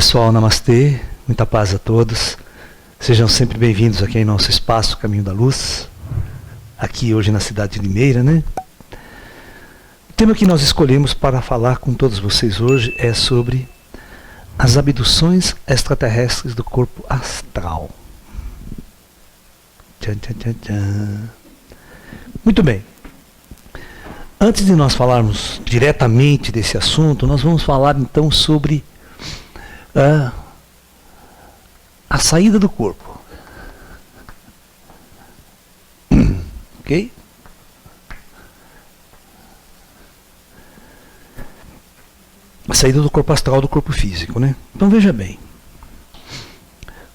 Pessoal, namastê, muita paz a todos. Sejam sempre bem-vindos aqui em nosso espaço Caminho da Luz, aqui hoje na cidade de Limeira, né? O tema que nós escolhemos para falar com todos vocês hoje é sobre as abduções extraterrestres do corpo astral. Tchan, tchan, tchan, tchan. Muito bem. Antes de nós falarmos diretamente desse assunto, nós vamos falar então sobre a saída do corpo. Ok? A saída do corpo astral do corpo físico, né? Então veja bem.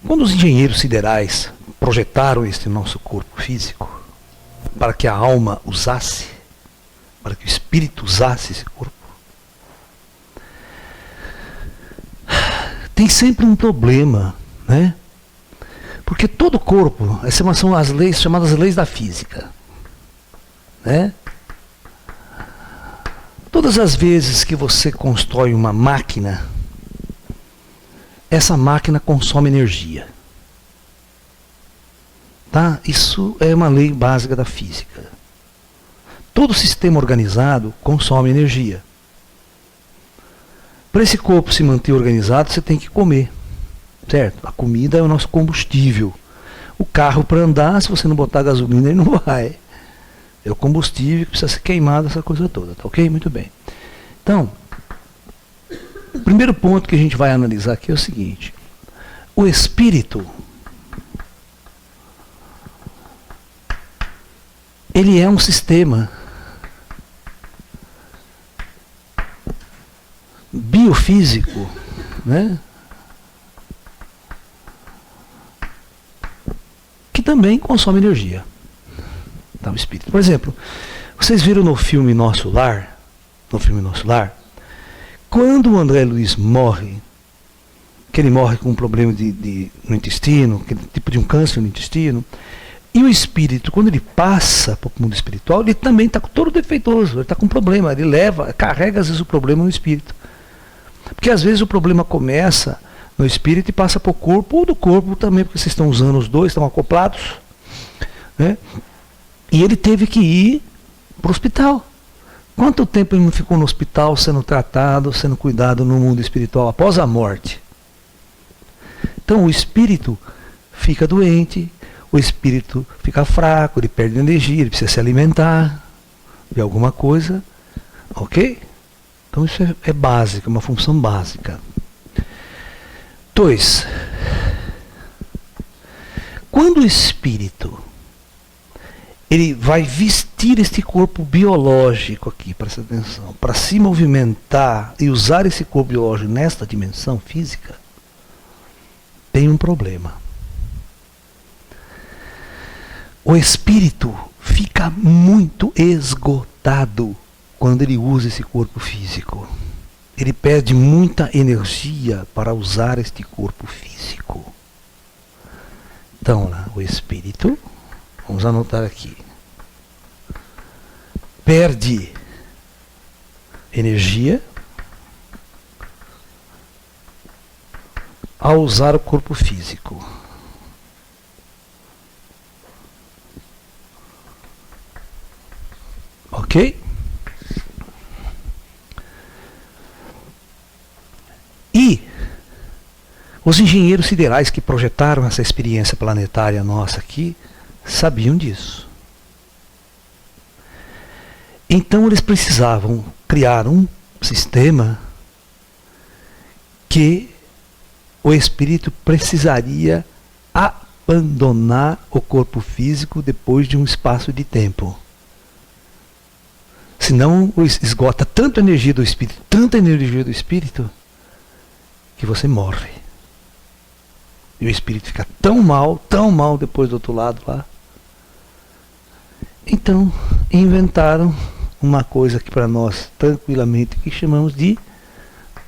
Quando os engenheiros siderais projetaram este nosso corpo físico para que a alma usasse, para que o espírito usasse esse corpo, tem sempre um problema, né? Porque todo corpo, essas são as leis chamadas leis da física, né? Todas as vezes que você constrói uma máquina, essa máquina consome energia. Tá? Isso é uma lei básica da física. Todo sistema organizado consome energia. Para esse corpo se manter organizado, você tem que comer, certo? A comida é o nosso combustível. O carro, para andar, se você não botar gasolina, ele não vai. É o combustível que precisa ser queimado, essa coisa toda, tá ok? Muito bem. Então, o primeiro ponto que a gente vai analisar aqui é o seguinte: o espírito, ele é um sistema biofísico, né? Que também consome energia. Tá, o espírito. Por exemplo, vocês viram no filme Nosso Lar, quando o André Luiz morre, que ele morre com um problema no intestino, aquele tipo de um câncer no intestino, e o espírito, quando ele passa para o mundo espiritual, ele também está todo defeituoso, ele está com problema, ele carrega às vezes o problema no espírito. Porque às vezes o problema começa no espírito e passa para o corpo, ou do corpo também, porque vocês estão usando os dois, estão acoplados, né? E ele teve que ir para o hospital. Quanto tempo ele não ficou no hospital sendo tratado, sendo cuidado no mundo espiritual após a morte? Então o espírito fica doente, o espírito fica fraco, ele perde energia, ele precisa se alimentar de alguma coisa, ok? Então isso é básico, é uma função básica. 2. Quando o espírito ele vai vestir este corpo biológico aqui, presta atenção, para se movimentar e usar esse corpo biológico nesta dimensão física, tem um problema. O espírito fica muito esgotado quando ele usa esse corpo físico. Ele perde muita energia para usar este corpo físico. Então, o espírito, vamos anotar aqui, perde energia ao usar o corpo físico. Ok? E os engenheiros siderais que projetaram essa experiência planetária nossa aqui sabiam disso. Então eles precisavam criar um sistema que o espírito precisaria abandonar o corpo físico depois de um espaço de tempo. Senão esgota tanta energia do espírito, que você morre. E o espírito fica tão mal depois do outro lado lá. Então, inventaram uma coisa que para nós, tranquilamente, que chamamos de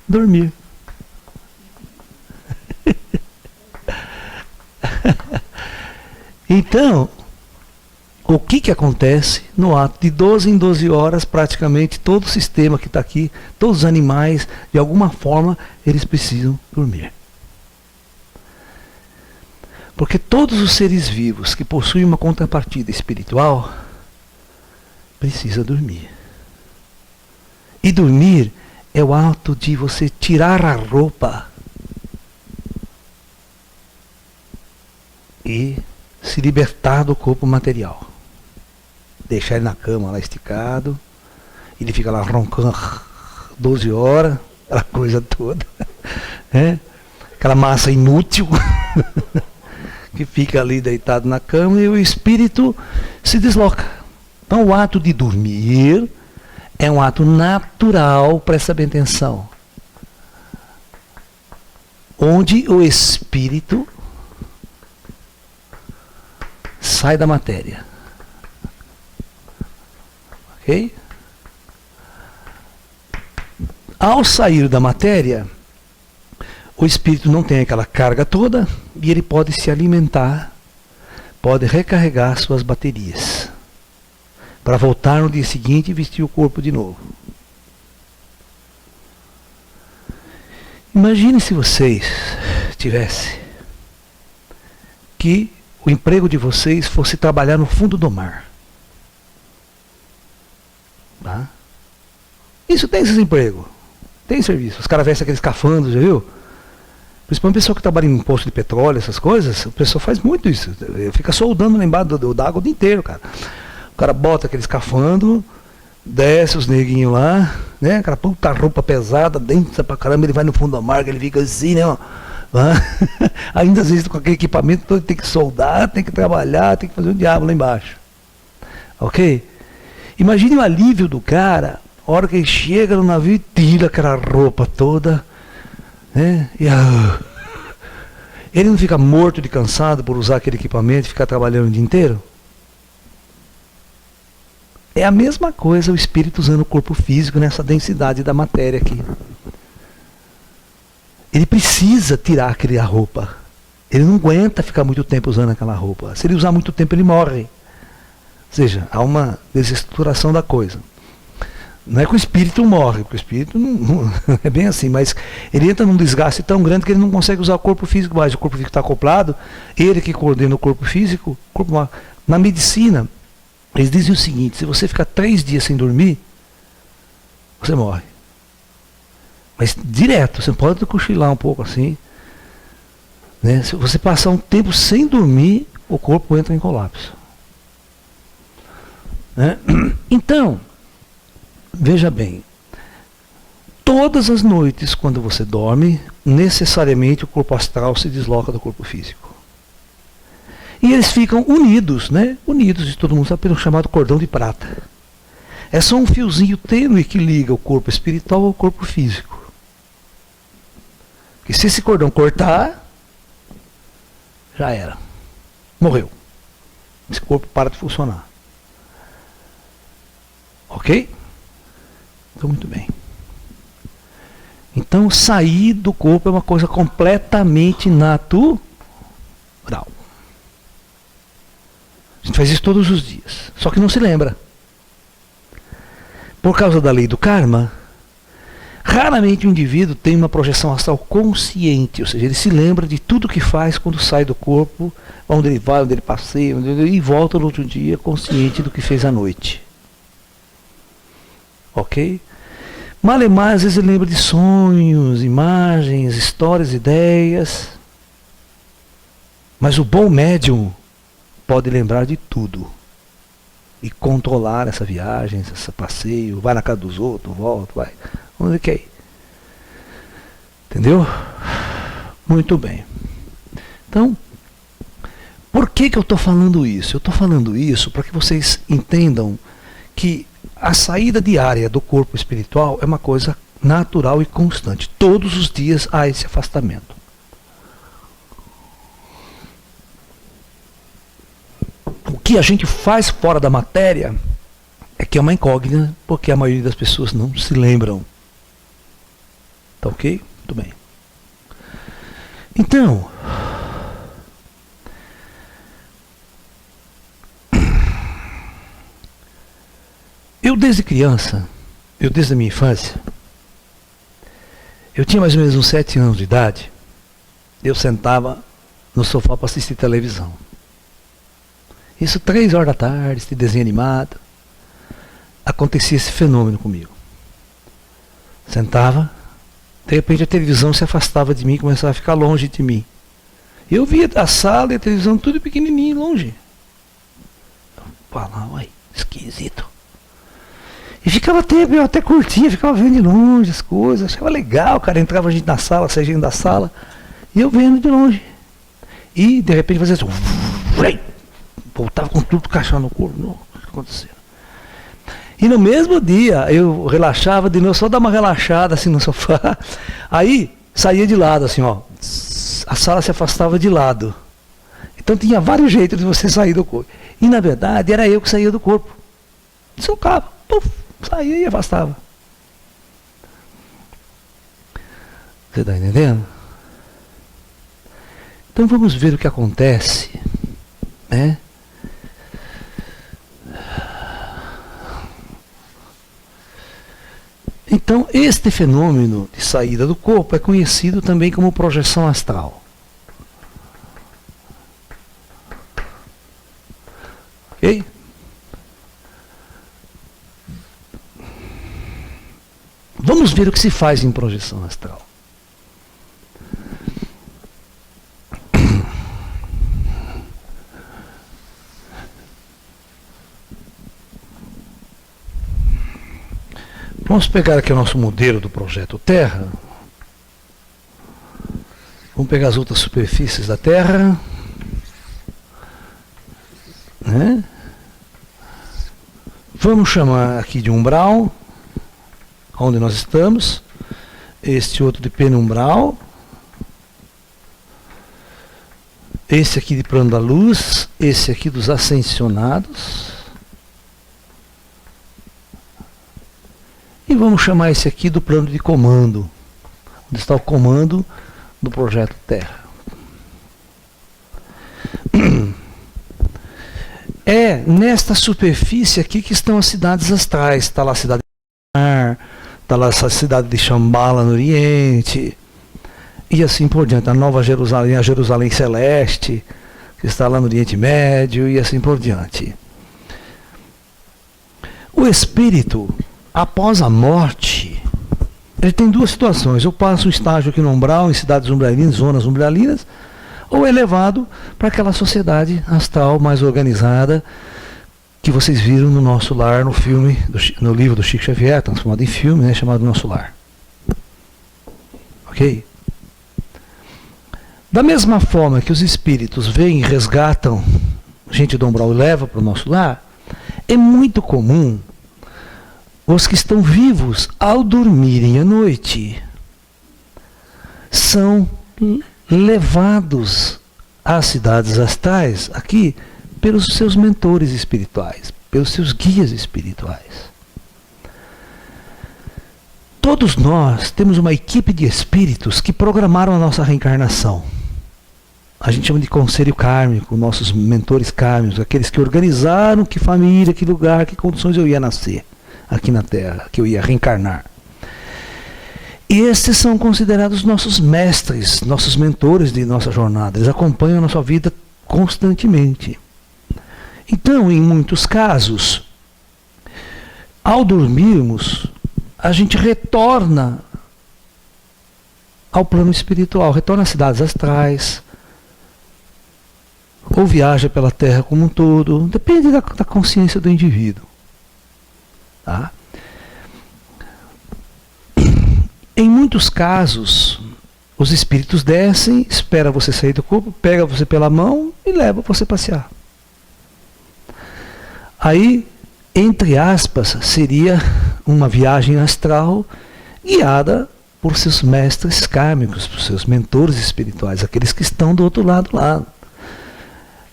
dormir. Então, o que acontece no ato de 12 em 12 horas, praticamente todo o sistema que está aqui, todos os animais, de alguma forma, eles precisam dormir. Porque todos os seres vivos que possuem uma contrapartida espiritual precisam dormir. E dormir é o ato de você tirar a roupa e se libertar do corpo material. Deixar ele na cama lá esticado, ele fica lá roncando 12 horas, aquela coisa toda, né? Aquela massa inútil que fica ali deitado na cama e o espírito se desloca. Então o ato de dormir é um ato natural, presta bem atenção, onde o espírito sai da matéria. Ok? Ao sair da matéria, o espírito não tem aquela carga toda e ele pode se alimentar, pode recarregar suas baterias para voltar no dia seguinte e vestir o corpo de novo. Imagine se vocês tivessem que o emprego de vocês fosse trabalhar no fundo do mar. Tá? Isso tem esses empregos, tem serviço. Os caras vestem aqueles escafandros, já viu? Principalmente o pessoal que trabalha em posto de petróleo, essas coisas, o pessoal faz muito isso. Fica soldando lá embaixo da água o dia inteiro, cara. O cara bota aquele escafandro, desce os neguinhos lá, né? Aquela puta roupa pesada, densa pra caramba, ele vai no fundo do mar, ele fica assim, né? Ó. Ainda às vezes com aquele equipamento todo, tem que soldar, tem que trabalhar, tem que fazer um diabo lá embaixo. Ok? Imagine o alívio do cara, a hora que ele chega no navio e tira aquela roupa toda, né? E ele não fica morto de cansado por usar aquele equipamento e ficar trabalhando o dia inteiro? É a mesma coisa o espírito usando o corpo físico nessa densidade da matéria aqui. Ele precisa tirar aquela roupa. Ele não aguenta ficar muito tempo usando aquela roupa. Se ele usar muito tempo, ele morre. Ou seja, há uma desestruturação da coisa. Não é que o espírito morre, porque o espírito não é bem assim, mas ele entra num desgaste tão grande que ele não consegue usar o corpo físico mais. O corpo físico está acoplado, ele que coordena o corpo físico. Na medicina, eles dizem o seguinte: se você ficar 3 dias sem dormir, você morre. Mas direto, você pode cochilar um pouco assim, né? Se você passar um tempo sem dormir, o corpo entra em colapso, né? Então, veja bem, todas as noites quando você dorme, necessariamente o corpo astral se desloca do corpo físico. E eles ficam unidos, né? Unidos, e todo mundo sabe, pelo chamado cordão de prata. É só um fiozinho tênue que liga o corpo espiritual ao corpo físico. E se esse cordão cortar, já era. Morreu. Esse corpo para de funcionar. Ok? Então, muito bem. Então, sair do corpo é uma coisa completamente natural. A gente faz isso todos os dias. Só que não se lembra. Por causa da lei do karma, raramente o indivíduo tem uma projeção astral consciente, ou seja, ele se lembra de tudo que faz quando sai do corpo, onde ele vai, onde ele passeia, e volta no outro dia consciente do que fez à noite. Ok? Malemar, às vezes ele lembra de sonhos, imagens, histórias, ideias. Mas o bom médium pode lembrar de tudo. E controlar essa viagem, esse passeio, vai na casa dos outros, volta, vai. Onde quer ir? Entendeu? Muito bem. Então, por que eu estou falando isso? Eu estou falando isso para que vocês entendam que a saída diária do corpo espiritual é uma coisa natural e constante. Todos os dias há esse afastamento. O que a gente faz fora da matéria é que é uma incógnita, porque a maioria das pessoas não se lembram. Tá ok? Muito bem. Então, Eu desde criança, desde a minha infância, eu tinha mais ou menos uns 7 anos de idade, eu sentava no sofá para assistir televisão. Isso 3 horas da tarde, esse desenho animado. Acontecia esse fenômeno comigo. Sentava, de repente a televisão se afastava de mim, começava a ficar longe de mim. Eu via a sala e a televisão tudo pequenininho, longe. Eu falava, uai, esquisito. E ficava tempo, eu até curtia, ficava vendo de longe as coisas, achava legal, cara, entrava a gente na sala, saia gente da sala, e eu vendo de longe. E de repente fazia assim, voltava com tudo cachorro no corpo. Não, o que aconteceu? E no mesmo dia eu relaxava de novo, só dar uma relaxada assim no sofá. Aí saía de lado, assim, ó. A sala se afastava de lado. Então tinha vários jeitos de você sair do corpo. E na verdade era eu que saía do corpo. Socava, puf, saía e afastava. Você está entendendo? Então vamos ver o que acontece, né? Então, este fenômeno de saída do corpo é conhecido também como projeção astral. Ok? Vamos ver o que se faz em projeção astral. Vamos pegar aqui o nosso modelo do projeto Terra. Vamos pegar as outras superfícies da Terra. Né? Vamos chamar aqui de umbral, onde nós estamos. Este outro de penumbral. Esse aqui de plano da luz. Esse aqui dos ascensionados. E vamos chamar esse aqui do plano de comando, onde está o comando do projeto Terra. É nesta superfície aqui que estão as cidades astrais. Está lá a cidade de Mar, está lá a cidade de Shambhala no Oriente, e assim por diante. A Nova Jerusalém, a Jerusalém Celeste, que está lá no Oriente Médio, e assim por diante. O espírito, após a morte, ele tem 2 situações. Ou passa um estágio aqui no umbral, em cidades umbralinas, zonas umbralinas, ou é levado para aquela sociedade astral mais organizada que vocês viram no Nosso Lar, no filme, no livro do Chico Xavier, transformado em filme, né, chamado Nosso Lar. Ok? Da mesma forma que os espíritos vêm e resgatam gente do umbral e levam para o nosso lar, é muito comum os que estão vivos, ao dormirem à noite, são levados às cidades astrais, aqui, pelos seus mentores espirituais, pelos seus guias espirituais. Todos nós temos uma equipe de espíritos que programaram a nossa reencarnação. A gente chama de conselho kármico, nossos mentores kármicos, aqueles que organizaram que família, que lugar, que condições eu ia nascer aqui na Terra, que eu ia reencarnar. E esses são considerados nossos mestres, nossos mentores de nossa jornada. Eles acompanham a nossa vida constantemente. Então, em muitos casos, ao dormirmos, a gente retorna ao plano espiritual, retorna às cidades astrais, ou viaja pela Terra como um todo, depende da consciência do indivíduo. Tá? Em muitos casos, os espíritos descem, espera você sair do corpo, pega você pela mão e leva você passear. Aí, entre aspas, seria uma viagem astral guiada por seus mestres kármicos, por seus mentores espirituais, aqueles que estão do outro lado lá.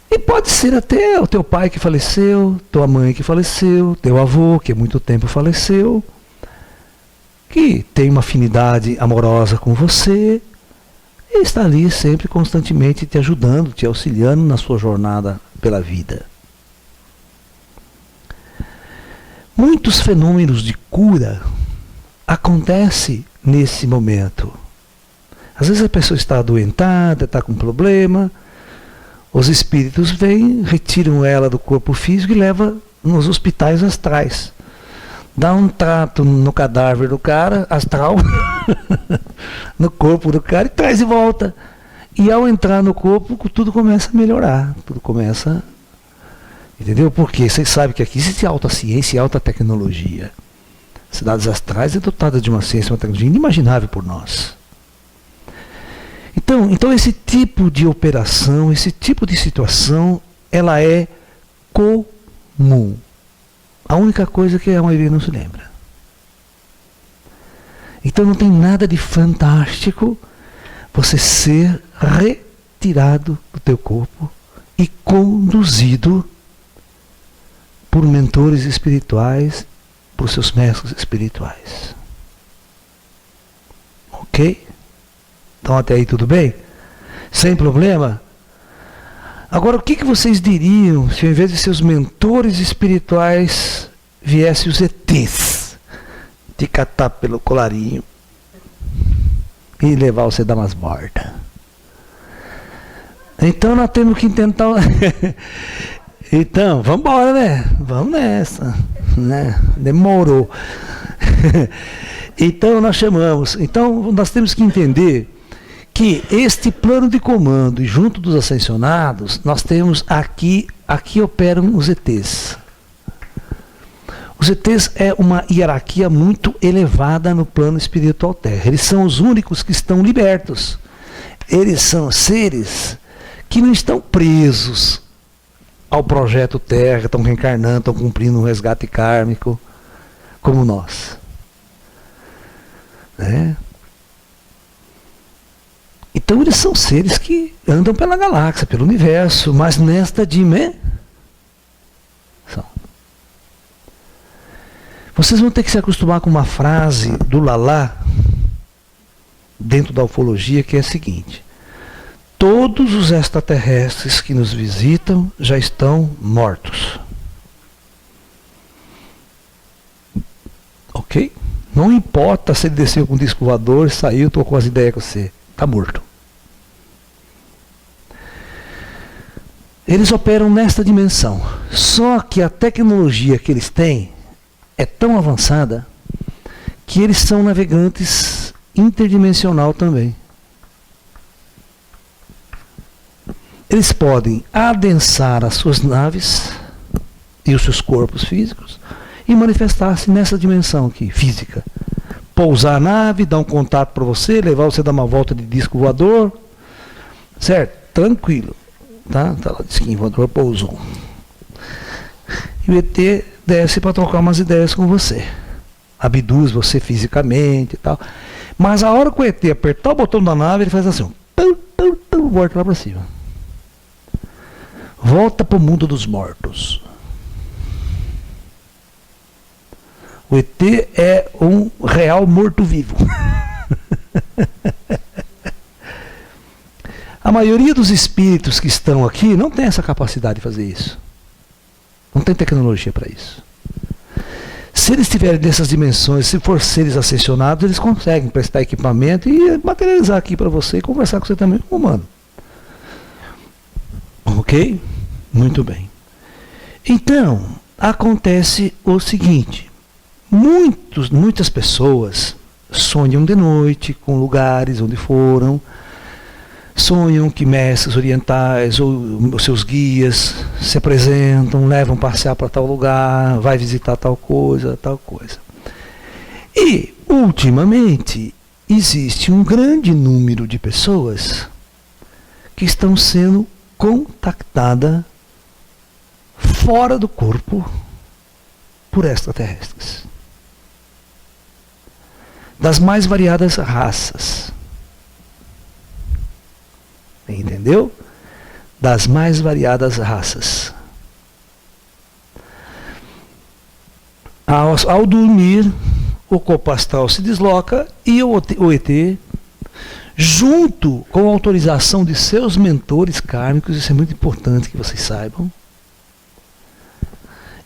E pode ser até o teu pai que faleceu, tua mãe que faleceu, teu avô que há muito tempo faleceu, que tem uma afinidade amorosa com você e está ali sempre, constantemente te ajudando, te auxiliando na sua jornada pela vida. Muitos fenômenos de cura acontecem nesse momento. Às vezes a pessoa está adoentada, está com problema, os espíritos vêm, retiram ela do corpo físico e levam nos hospitais astrais. Dá um trato no cadáver do cara, astral, no corpo do cara, e traz de volta. E ao entrar no corpo, tudo começa a melhorar, tudo começa... Entendeu? Porque vocês sabem que aqui existe alta ciência e alta tecnologia. Cidades astrais é dotada de uma ciência e uma tecnologia inimaginável por nós. Então esse tipo de operação, esse tipo de situação, ela é comum. A única coisa que a maioria não se lembra. Então não tem nada de fantástico você ser retirado do teu corpo e conduzido por mentores espirituais, por seus mestres espirituais. Ok? Então até aí tudo bem? Sem problema? Agora o que vocês diriam se ao invés de seus mentores espirituais viessem os ETs te catar pelo colarinho e levar você a dar umas mortas? Então nós temos que tentar... Então, vamos embora, né? Vamos nessa, né? Demorou. Então nós chamamos. Então nós temos que entender que este plano de comando, e junto dos ascensionados, nós temos aqui operam os ETs. Os ETs é uma hierarquia muito elevada no plano espiritual terra. Eles são os únicos que estão libertos. Eles são seres que não estão presos ao projeto Terra, estão reencarnando, estão cumprindo um resgate kármico, como nós. Né? Então eles são seres que andam pela galáxia, pelo universo, mas nesta dimensão. Vocês vão ter que se acostumar com uma frase do Lalá, dentro da ufologia, que é a seguinte: todos os extraterrestres que nos visitam já estão mortos. Ok? Não importa se ele desceu com um disco voador, saiu, estou com as ideias com você. Está morto. Eles operam nesta dimensão. Só que a tecnologia que eles têm é tão avançada que eles são navegantes interdimensional também. Eles podem adensar as suas naves e os seus corpos físicos e manifestar-se nessa dimensão aqui, física. Pousar a nave, dar um contato para você, levar você a dar uma volta de disco voador, certo? Tranquilo. Tá lá, disquinho voador pousou. E o ET desce para trocar umas ideias com você. Abduz você fisicamente e tal. Mas a hora que o ET apertar o botão da nave, ele faz assim, volta lá para cima. Volta para o mundo dos mortos. O ET é um real morto-vivo. A maioria dos espíritos que estão aqui não tem essa capacidade de fazer isso. Não tem tecnologia para isso. Se eles estiverem nessas dimensões, se for seres ascensionados, eles conseguem prestar equipamento e materializar aqui para você e conversar com você também como humano. Ok? Muito bem. Então, acontece o seguinte. Muitas pessoas sonham de noite com lugares onde foram, sonham que mestres orientais ou os seus guias se apresentam, levam passear para tal lugar, vai visitar tal coisa. E, ultimamente, existe um grande número de pessoas que estão sendo contactadas fora do corpo por extraterrestres. Das mais variadas raças. Entendeu? Das mais variadas raças. Ao dormir, o corpo astral se desloca e o ET, junto com a autorização de seus mentores kármicos, isso é muito importante que vocês saibam,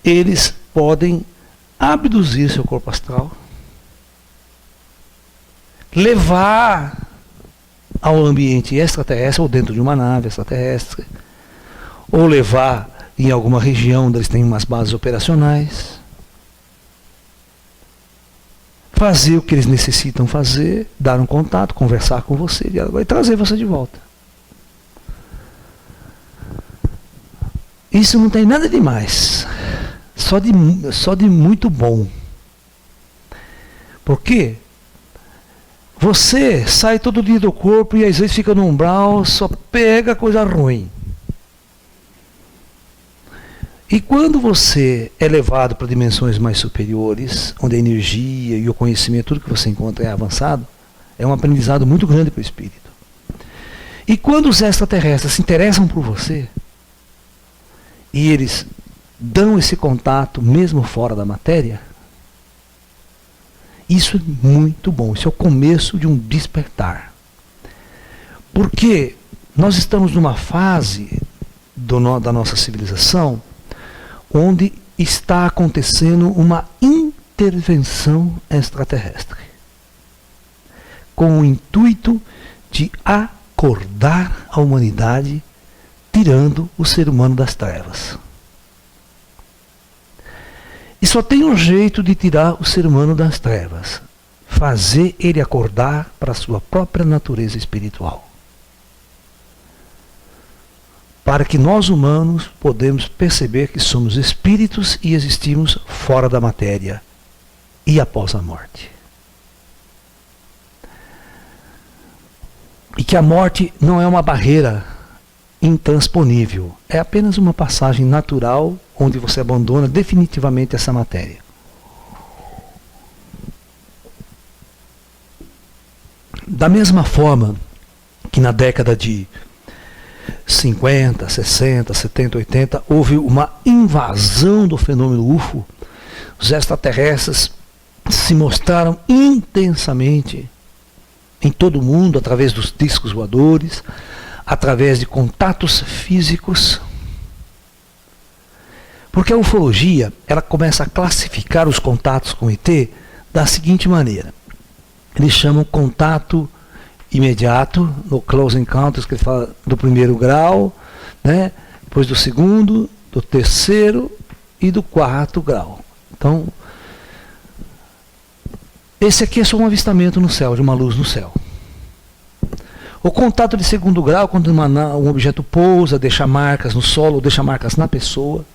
eles podem abduzir seu corpo astral, levar ao ambiente extraterrestre, ou dentro de uma nave extraterrestre, ou levar em alguma região onde eles têm umas bases operacionais, fazer o que eles necessitam fazer, dar um contato, conversar com você, e ela vai trazer você de volta. Isso não tem nada demais, só de muito bom. Por quê? Você sai todo dia do corpo e às vezes fica no umbral, só pega coisa ruim. E quando você é levado para dimensões mais superiores, onde a energia e o conhecimento, tudo que você encontra é avançado, é um aprendizado muito grande para o espírito. E quando os extraterrestres se interessam por você, e eles dão esse contato mesmo fora da matéria, isso é muito bom, isso é o começo de um despertar. Porque nós estamos numa fase da nossa civilização onde está acontecendo uma intervenção extraterrestre, com o intuito de acordar a humanidade, tirando o ser humano das trevas. E só tem um jeito de tirar o ser humano das trevas: fazer ele acordar para a sua própria natureza espiritual. Para que nós humanos podemos perceber que somos espíritos e existimos fora da matéria e após a morte. E que a morte não é uma barreira intransponível, é apenas uma passagem natural onde você abandona definitivamente essa matéria. Da mesma forma que na década de 50, 60, 70, 80, houve uma invasão do fenômeno UFO, os extraterrestres se mostraram intensamente em todo o mundo, através dos discos voadores, através de contatos físicos. Porque a ufologia, ela começa a classificar os contatos com ET da seguinte maneira. Eles chamam contato imediato, no Close Encounters, que ele fala do primeiro grau, né? Depois do segundo, do terceiro e do quarto grau. Então, esse aqui é só um avistamento no céu, de uma luz no céu. O contato de segundo grau, quando um objeto pousa, deixa marcas no solo, ou deixa marcas na pessoa.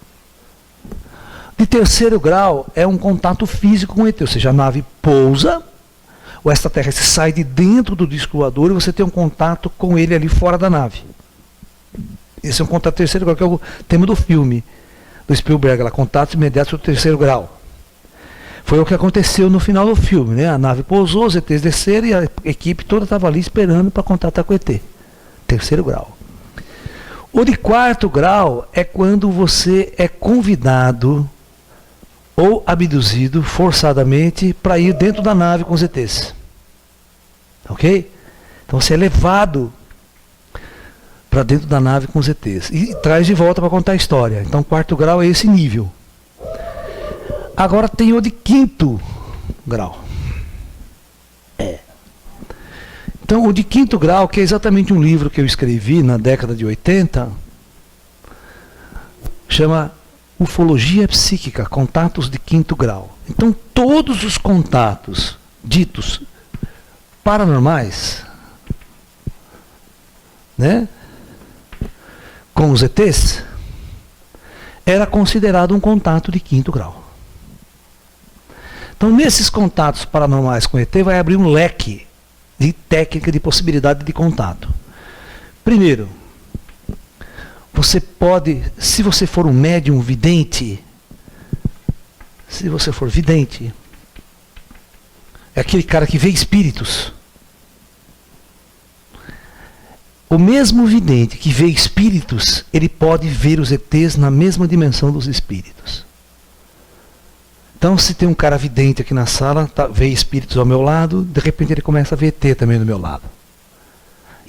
De terceiro grau é um contato físico com o ET, ou seja, a nave pousa, o extraterrestre sai de dentro do disco voador e você tem um contato com ele ali fora da nave. Esse é um contato terceiro grau, que é o tema do filme do Spielberg, lá, contatos imediatos do terceiro grau. Foi o que aconteceu no final do filme, né? A nave pousou, os ETs desceram e a equipe toda estava ali esperando para contatar com o ET. Terceiro grau. O de quarto grau é quando você é convidado ou abduzido forçadamente para ir dentro da nave com os ETs. Ok? Então você é levado para dentro da nave com os ETs e traz de volta para contar a história. Então quarto grau é esse nível. Agora tem o de quinto grau. Então o de quinto grau, que é exatamente um livro que eu escrevi na década de 80, chama Ufologia Psíquica, Contatos de Quinto Grau. Então todos os contatos ditos paranormais, né, com os ETs, era considerado um contato de quinto grau. Então nesses contatos paranormais com ET vai abrir um leque de técnica, de possibilidade de contato. Primeiro, você pode, se você for um médium vidente, se você for vidente, é aquele cara que vê espíritos. O mesmo vidente que vê espíritos, ele pode ver os ETs na mesma dimensão dos espíritos. Então, se tem um cara vidente aqui na sala, vê espíritos ao meu lado, de repente ele começa a ver ET também do meu lado.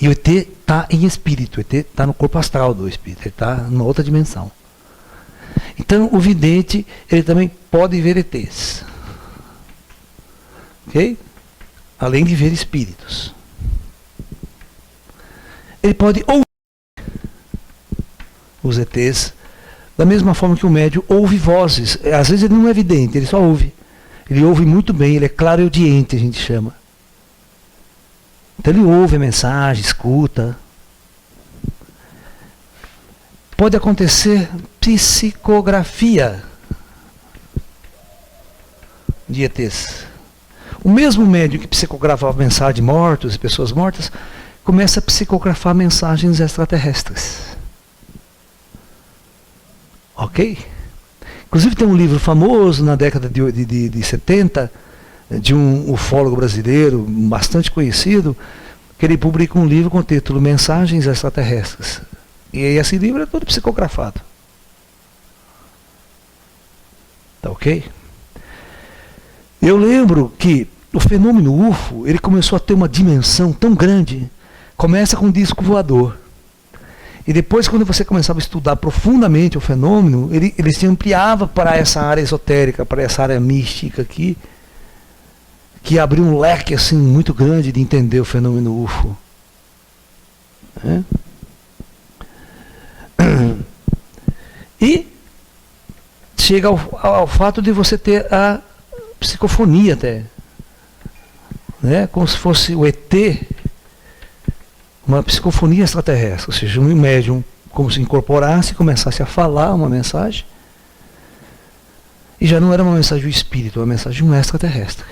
E o ET está em espírito, o ET está no corpo astral do espírito, ele está numa outra dimensão. Então, o vidente, ele também pode ver ETs. Ok? Além de ver espíritos. Ele pode ouvir os ETs da mesma forma que o médium ouve vozes. Às vezes ele não é vidente, ele só ouve. Ele ouve muito bem, ele é clareaudiente, a gente chama. Então ele ouve a mensagem, escuta. Pode acontecer psicografia de ETs. O mesmo médium que psicografava mensagem de mortos e pessoas mortas, começa a psicografar mensagens extraterrestres. Ok? Inclusive tem um livro famoso na década de 70, de um ufólogo brasileiro, bastante conhecido, que ele publica um livro com o título Mensagens Extraterrestres. E esse livro é todo psicografado. Tá ok? Eu lembro que o fenômeno UFO, ele começou a ter uma dimensão tão grande. Começa com um disco voador. E depois, quando você começava a estudar profundamente o fenômeno, ele se ampliava para essa área esotérica, para essa área mística aqui, que abriu um leque assim, muito grande de entender o fenômeno UFO. É? E chega ao fato de você ter a psicofonia até. Né? Como se fosse o ET, uma psicofonia extraterrestre, ou seja, um médium como se incorporasse e começasse a falar uma mensagem, e já não era uma mensagem do espírito, uma mensagem de um extraterrestre.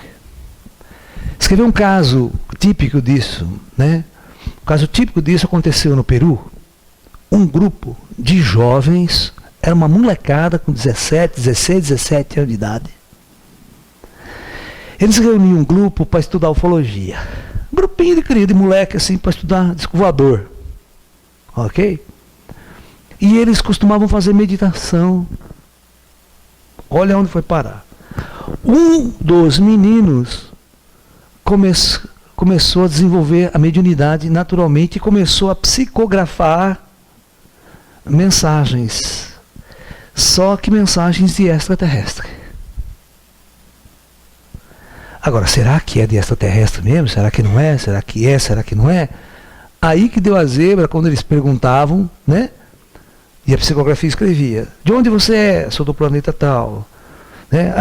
Escrevi um caso típico disso, né? O caso típico disso aconteceu no Peru. Um grupo de jovens, era uma molecada com 17, 16, 17 anos de idade. Eles reuniam um grupo para estudar ufologia. Um grupinho de criança, de moleque assim, para estudar disco voador. Ok? E eles costumavam fazer meditação. Olha onde foi parar. Um dos meninos começou a desenvolver a mediunidade naturalmente e começou a psicografar mensagens. Só que mensagens de extraterrestre. Agora, será que é de extraterrestre mesmo? Será que não é? Será que é? Será que não é? Aí que deu a zebra quando eles perguntavam, né? E a psicografia escrevia: de onde você é? Sou do planeta tal. Né?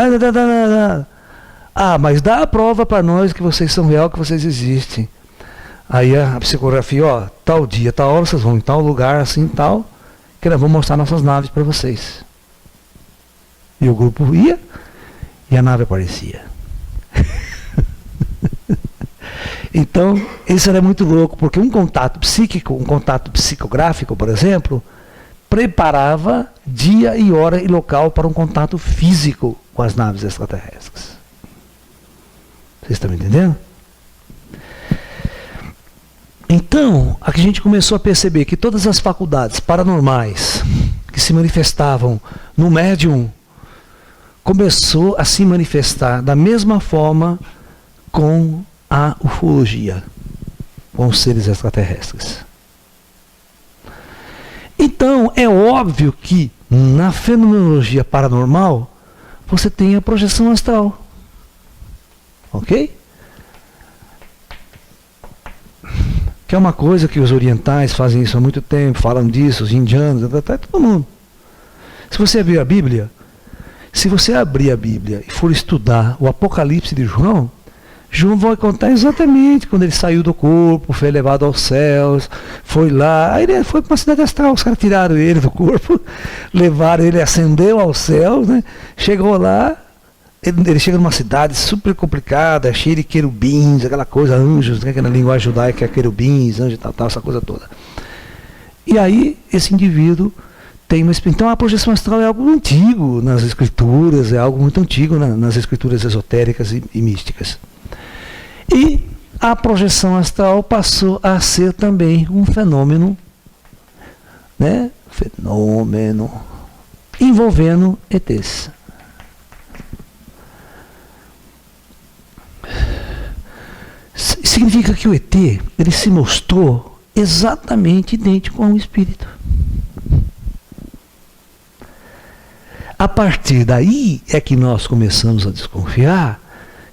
Mas dá a prova para nós que vocês são real, que vocês existem. Aí a psicografia, ó, tal dia, tal hora, vocês vão em tal lugar, assim, tal, que nós vamos mostrar nossas naves para vocês. E o grupo ia, e a nave aparecia. Então, isso era muito louco, porque um contato psíquico, um contato psicográfico, por exemplo, preparava dia e hora e local para um contato físico com as naves extraterrestres. Vocês estão me entendendo? Então, aqui a gente começou a perceber que todas as faculdades paranormais que se manifestavam no médium começou a se manifestar da mesma forma com a ufologia, com os seres extraterrestres. Então, é óbvio que na fenomenologia paranormal você tem a projeção astral. Ok? Que é uma coisa que os orientais fazem isso há muito tempo, falam disso, os indianos, todo mundo. Se você abrir a Bíblia, e for estudar o Apocalipse de João, João vai contar exatamente quando ele saiu do corpo, foi levado aos céus, foi lá, aí ele foi para uma cidade astral, os caras tiraram ele do corpo, levaram ele, ascendeu aos céus, né? Chegou lá, ele chega numa cidade super complicada, cheia de querubins, aquela coisa, anjos, né? Aquela linguagem judaica, é querubins, anjos, tal, essa coisa toda. E aí, esse indivíduo tem uma... Então a projeção astral é algo antigo nas escrituras, é algo muito antigo nas escrituras esotéricas e místicas. E a projeção astral passou a ser também um fenômeno, né? Fenômeno envolvendo ETs. Significa que o ET, ele se mostrou exatamente idêntico a um espírito. A partir daí é que nós começamos a desconfiar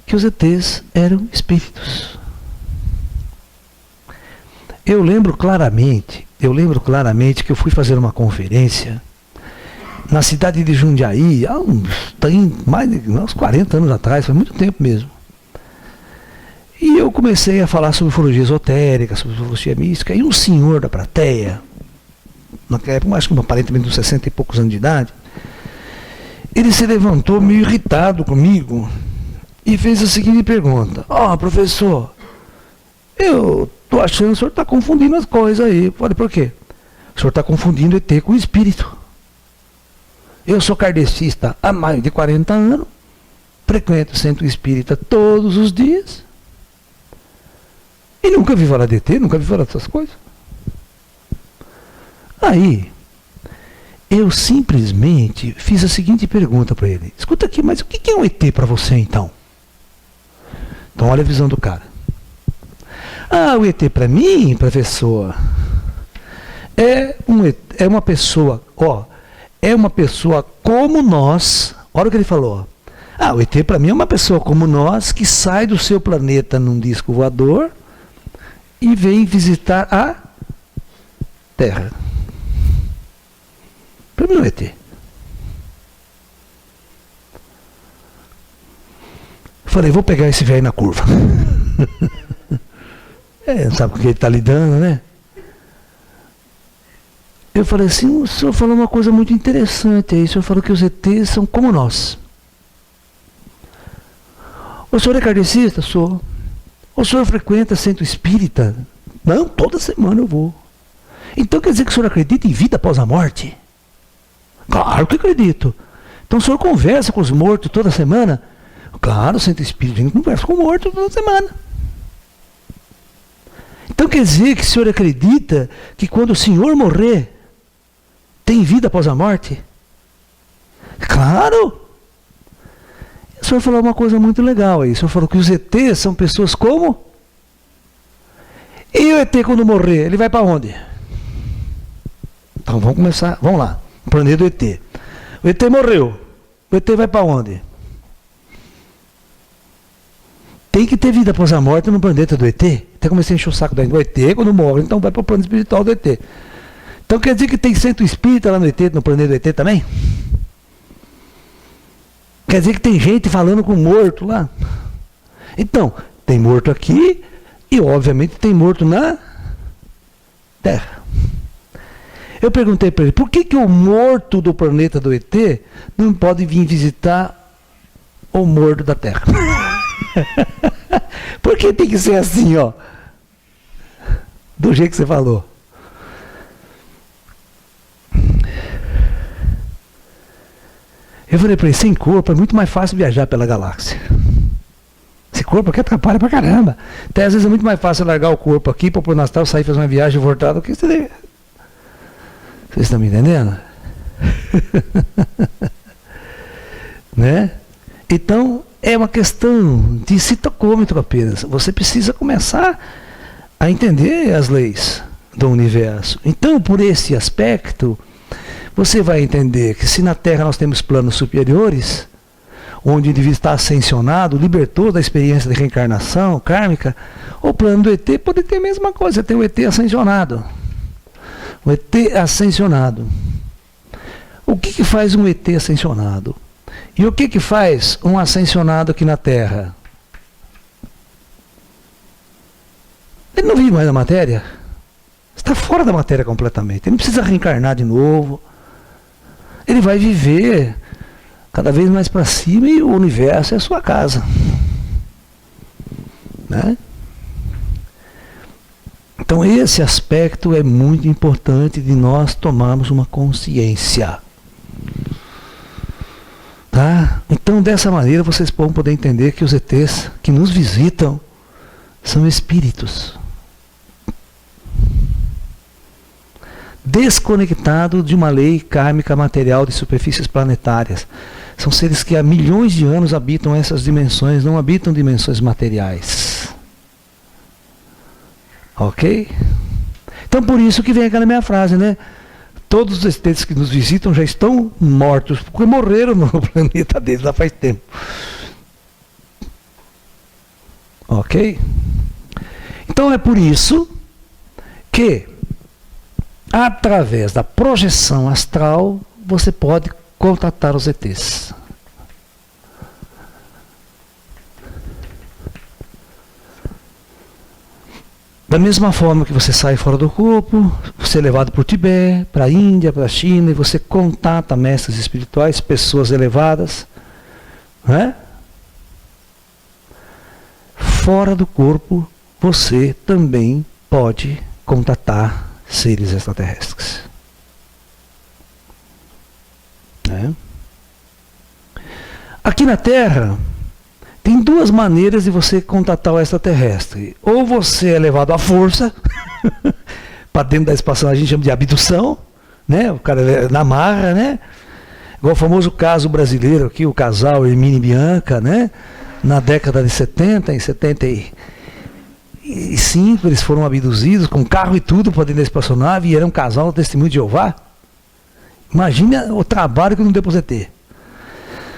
que os ETs eram espíritos. Eu lembro claramente que eu fui fazer uma conferência na cidade de Jundiaí, tem mais de uns 40 anos atrás, foi muito tempo mesmo. E eu comecei a falar sobre ufologia esotérica, sobre ufologia mística, e um senhor da plateia, naquela época, acho que aparentemente uns 60 e poucos anos de idade, ele se levantou meio irritado comigo e fez a seguinte pergunta: professor, eu tô achando que o senhor está confundindo as coisas aí. Eu falei, por quê? O senhor está confundindo ET com espírito. Eu sou kardecista há mais de 40 anos, frequento o centro espírita todos os dias, e nunca vi falar de ET, nunca vi falar dessas coisas. Aí, eu simplesmente fiz a seguinte pergunta para ele: escuta aqui, mas o que é um ET para você então? Então olha a visão do cara. O ET para mim, professor, é uma pessoa, é uma pessoa como nós. Olha o que ele falou. O ET para mim é uma pessoa como nós que sai do seu planeta num disco voador e vem visitar a Terra. Para mim não é ET. Falei, vou pegar esse velho na curva. Não sabe com quem ele está lidando, né? Eu falei assim, o senhor falou uma coisa muito interessante aí. O senhor falou que os ETs são como nós. O senhor é kardecista? Sou. O senhor frequenta centro espírita? Não, toda semana eu vou. Então quer dizer que o senhor acredita em vida após a morte? Claro que acredito. Então o senhor conversa com os mortos toda semana? Claro, o centro espírita, a gente conversa com o morto toda semana. Então quer dizer que o senhor acredita que quando o senhor morrer, tem vida após a morte? Claro! O senhor falou uma coisa muito legal aí. O senhor falou que os ETs são pessoas como? E o ET quando morrer, ele vai para onde? Então vamos começar, vamos lá. O planeta do ET. O ET morreu. O ET vai para onde? Tem que ter vida após a morte no planeta do ET. Até comecei a encher o saco do ET quando morre, então vai para o plano espiritual do ET. Então quer dizer que tem centro espírita lá no ET, no planeta do ET também? Quer dizer que tem gente falando com morto lá? Então, tem morto aqui e obviamente tem morto na Terra. Eu perguntei para ele, por que o morto do planeta do ET não pode vir visitar o morto da Terra? Por que tem que ser assim, do jeito que você falou? Eu falei para ele, sem corpo é muito mais fácil viajar pela galáxia. Esse corpo aqui atrapalha pra caramba. Até às vezes é muito mais fácil largar o corpo aqui para o Nastal sair, fazer uma viagem e voltar do que você. Vocês estão me entendendo? Né? Então, é uma questão de citocômetro apenas. Você precisa começar a entender as leis do universo. Então, por esse aspecto, você vai entender que se na Terra nós temos planos superiores, onde o indivíduo está ascensionado, libertou da experiência de reencarnação kármica, o plano do ET pode ter a mesma coisa, tem o ET ascensionado. O ET ascensionado. O que faz um ET ascensionado? E o que faz um ascensionado aqui na Terra? Ele não vive mais na matéria. Está fora da matéria completamente. Ele não precisa reencarnar de novo. Ele vai viver cada vez mais para cima e o universo é a sua casa. Né? Então esse aspecto é muito importante de nós tomarmos uma consciência. Tá? Então dessa maneira vocês vão poder entender que os ETs que nos visitam são espíritos. Desconectados de uma lei kármica material de superfícies planetárias. São seres que há milhões de anos habitam essas dimensões, não habitam dimensões materiais. Ok? Então por isso que vem aquela minha frase, né? todos os ETs que nos visitam já estão mortos, porque morreram no planeta deles já faz tempo. Ok? Então é por isso que, através da projeção astral, você pode contatar os ETs. Da mesma forma que você sai fora do corpo, você é levado para o Tibete, para a Índia, para a China, e você contata mestres espirituais, pessoas elevadas, né? Fora do corpo, você também pode contatar seres extraterrestres. Né? Aqui na Terra, tem duas maneiras de você contatar o extraterrestre. Ou você é levado à força, para dentro da espaçonave, a gente chama de abdução, né? O cara é na marra, né? Igual o famoso caso brasileiro aqui, o casal Hermínio e Bianca, né? Na década de 70, em 75, eles foram abduzidos com carro e tudo para dentro da espaçonave e era um casal testemunho de Jeová. Imagina o trabalho que não deu para você ter.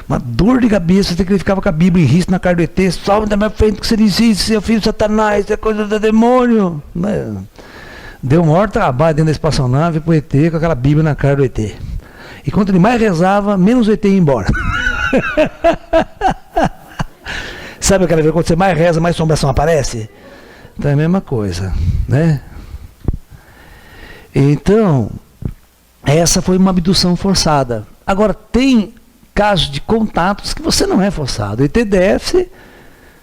Uma dor de cabeça, você que ele ficava com a Bíblia em risco na cara do ET, salve da minha frente que você existe, seu filho de Satanás, é coisa do demônio. Deu o maior trabalho dentro da espaçonave pro ET com aquela Bíblia na cara do ET. E quanto ele mais rezava, menos o ET ia embora. Sabe aquela vez quando você mais reza, mais assombração aparece? Então é a mesma coisa, né? Então, essa foi uma abdução forçada. Agora, tem casos de contatos que você não é forçado. O ET desce,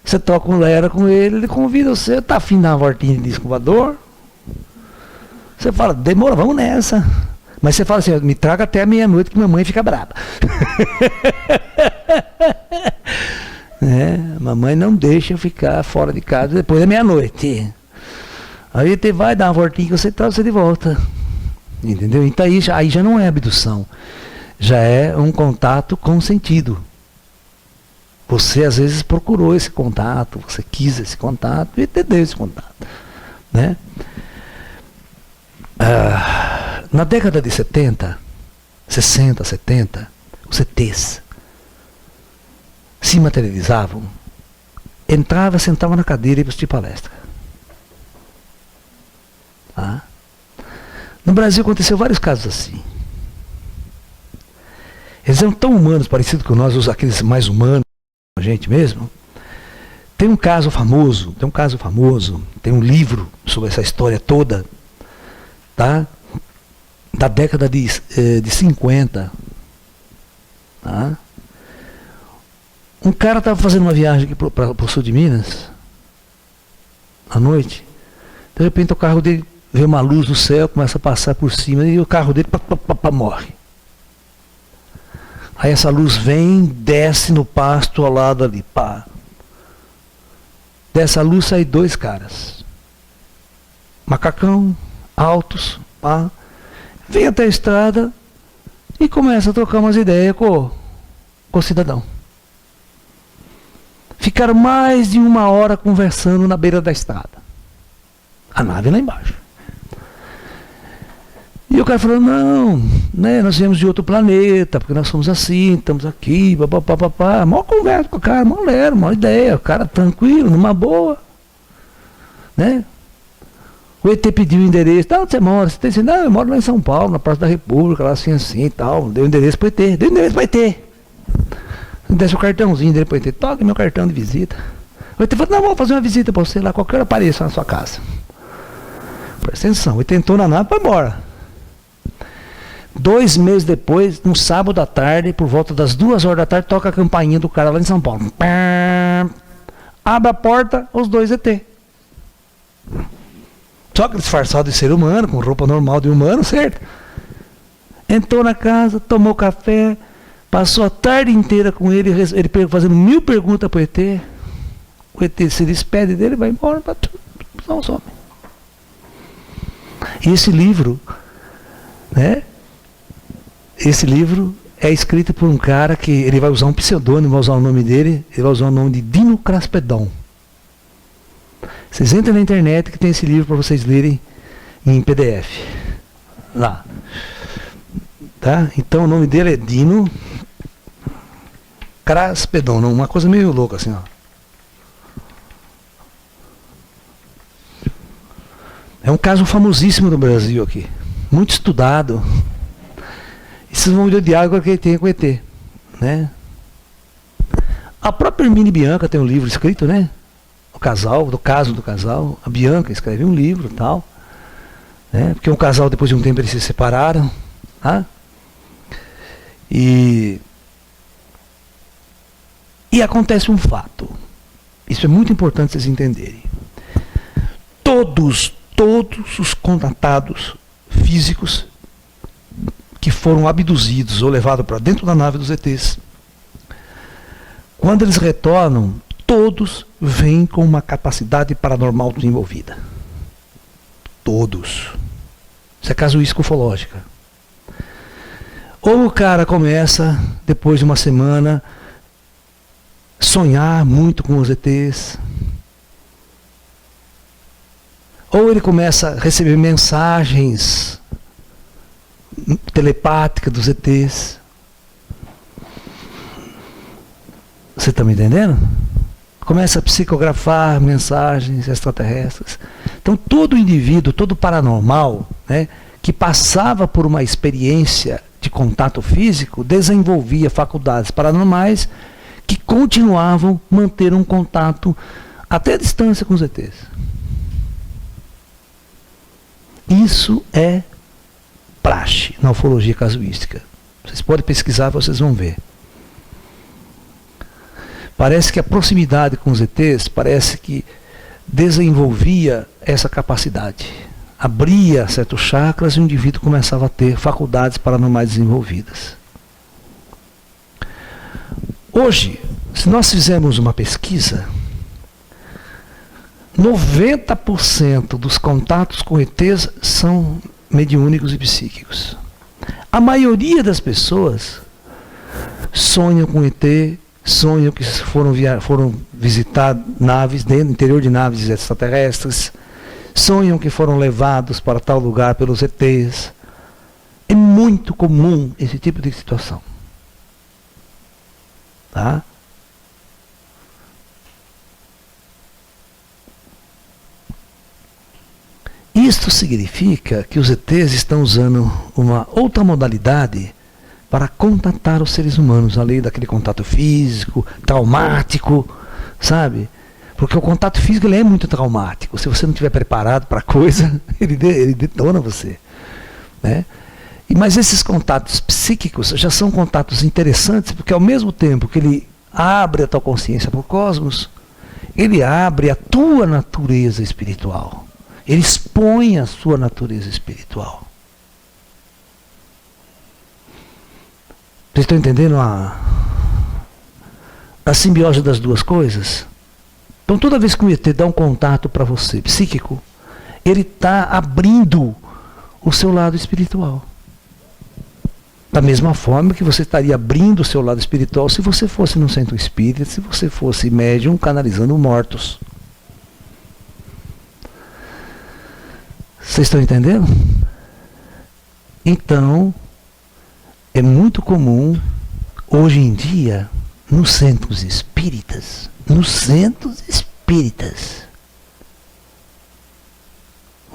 você toca um lera com ele, ele convida você, tá afim de dar uma voltinha de disco voador? Você fala, demora, vamos nessa. Mas você fala assim, me traga até a meia-noite que minha mãe fica brava. Mamãe não deixa eu ficar fora de casa depois da meia-noite. Aí o ET vai dar uma voltinha que você traz você de volta. Entendeu? Então aí já não é abdução. Já é um contato consentido. Você às vezes procurou esse contato, você quis esse contato e entendeu esse contato. Né? Na década de 70, 60, 70, os ETs se materializavam, entrava, sentava na cadeira e ia assistir palestra. Tá? No Brasil aconteceu vários casos assim. Eles eram tão humanos, parecidos com nós, aqueles mais humanos, a gente mesmo. Tem um caso famoso, tem um livro sobre essa história toda, tá? Da década de 50. Tá? Um cara estava fazendo uma viagem aqui para o sul de Minas, à noite. De repente o carro dele vê uma luz no céu, começa a passar por cima e o carro dele morre. Aí essa luz vem, desce no pasto ao lado ali, pá. Dessa luz saem dois caras. Macacão, altos, pá. Vem até a estrada e começa a trocar umas ideias com o cidadão. Ficaram mais de 1 hora conversando na beira da estrada. A nave lá embaixo. E o cara falou, não, né, nós viemos de outro planeta, porque nós somos assim, estamos aqui, papapá. Mó conversa com o cara, mó lero, mó ideia, o cara tranquilo, numa boa. Né? O ET pediu o endereço, onde você mora? Você tem assim, não, eu moro lá em São Paulo, na Praça da República, lá assim e tal. Deu o endereço para o ET, deu o endereço para o ET. Desce o cartãozinho dele para o ET, toca meu cartão de visita. O ET falou, não, vou fazer uma visita para você lá, qualquer hora apareça na sua casa. Presta atenção, o ET entrou na nave e foi embora. 2 meses depois, no sábado à tarde, por volta das 2 horas da tarde, toca a campainha do cara lá em São Paulo. Abre a porta, os dois ET. Só que disfarçado de ser humano, com roupa normal de humano, certo? Entrou na casa, tomou café, passou a tarde inteira com ele fazendo 1000 perguntas para o ET. O ET se despede dele e vai embora. Não some. E esse livro, né? Esse livro é escrito por um cara que ele vai usar um pseudônimo, vai usar o nome dele, ele vai usar o nome de Dino Craspedon. Vocês entrem na internet que tem esse livro para vocês lerem em PDF. Lá. Tá? Então o nome dele é Dino Kraspedon, uma coisa meio louca assim, ó. É um caso famosíssimo no Brasil aqui, muito estudado. E vocês vão ver o diálogo que ele tem com o ET, né? A própria Hermine Bianca tem um livro escrito, né? O casal, do caso do casal. A Bianca escreveu um livro e tal, né? Porque um casal, depois de um tempo, eles se separaram, tá? E acontece um fato. Isso é muito importante vocês entenderem. Todos os contatados físicos que foram abduzidos ou levados para dentro da nave dos ETs, quando eles retornam, todos vêm com uma capacidade paranormal desenvolvida. Todos. Isso é casuística ufológica. Ou o cara começa, depois de uma semana, sonhar muito com os ETs. Ou ele começa a receber mensagens telepáticas dos ETs. Você está me entendendo? Começa a psicografar mensagens extraterrestres. Então todo indivíduo, todo paranormal, né, que passava por uma experiência de contato físico, desenvolvia faculdades paranormais que continuavam a manter um contato até a distância com os ETs. Isso é praxe na ufologia casuística. Vocês podem pesquisar, vocês vão ver. Parece que a proximidade com os ETs parece que desenvolvia essa capacidade. Abria certos chakras e o indivíduo começava a ter faculdades paranormais desenvolvidas. Hoje, se nós fizermos uma pesquisa, 90% dos contatos com ETs são mediúnicos e psíquicos. A maioria das pessoas sonham com ET, sonham que foram visitar naves, dentro do interior de naves extraterrestres, sonham que foram levados para tal lugar pelos ETs. É muito comum esse tipo de situação. Tá? Isto significa que os ETs estão usando uma outra modalidade para contatar os seres humanos, além daquele contato físico, traumático, sabe? Porque o contato físico ele é muito traumático. Se você não estiver preparado para a coisa, ele detona você, né? Mas esses contatos psíquicos já são contatos interessantes, porque ao mesmo tempo que ele abre a tua consciência para o cosmos, ele abre a tua natureza espiritual. Ele expõe a sua natureza espiritual. Vocês estão entendendo a simbiose das duas coisas? Então toda vez que o ET dá um contato para você, psíquico, ele está abrindo o seu lado espiritual. Da mesma forma que você estaria abrindo o seu lado espiritual se você fosse num centro espírita, se você fosse médium canalizando mortos. Vocês estão entendendo? Então, é muito comum, hoje em dia, nos centros espíritas,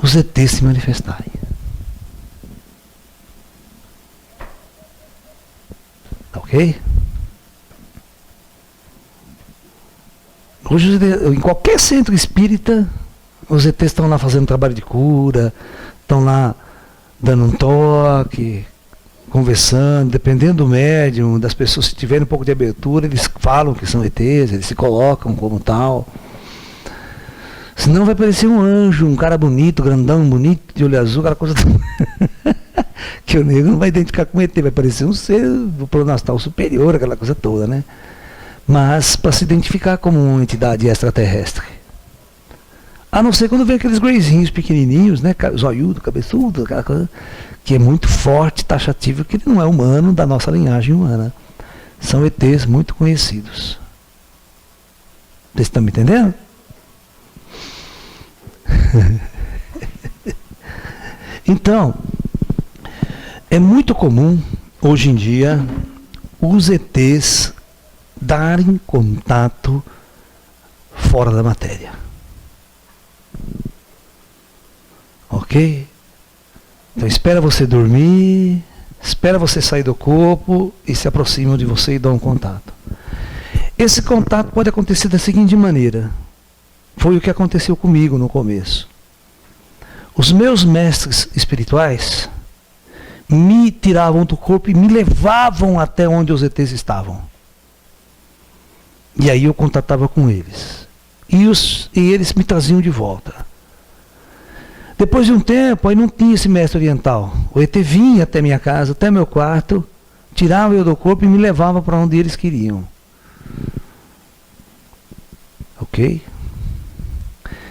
os ETs se manifestarem. Ok? Hoje, em qualquer centro espírita, os ETs estão lá fazendo trabalho de cura, estão lá dando um toque, conversando, dependendo do médium, das pessoas, se tiverem um pouco de abertura, eles falam que são ETs, eles se colocam como tal. Senão vai parecer um anjo, um cara bonito, grandão, bonito, de olho azul, aquela coisa que o negro não vai identificar com ET, vai parecer um ser do plano astral superior, aquela coisa toda, né? Mas para se identificar como uma entidade extraterrestre. A não ser quando vem aqueles greyzinhos pequenininhos, né, zoiudo, cabeçudo, aquela coisa que é muito forte, taxativo, que ele não é humano, da nossa linhagem humana. São ETs muito conhecidos. Vocês estão me entendendo? Então, é muito comum hoje em dia, os ETs darem contato fora da matéria. Ok? Então espera você dormir, espera você sair do corpo e se aproximam de você e dão um contato. Esse contato pode acontecer da seguinte maneira. Foi o que aconteceu comigo no começo. Os meus mestres espirituais me tiravam do corpo e me levavam até onde os ETs estavam. E aí eu contatava com eles. E eles me traziam de volta. Depois de um tempo, aí não tinha esse mestre oriental. O ET vinha até minha casa, até meu quarto, tirava eu do corpo e me levava para onde eles queriam. Ok?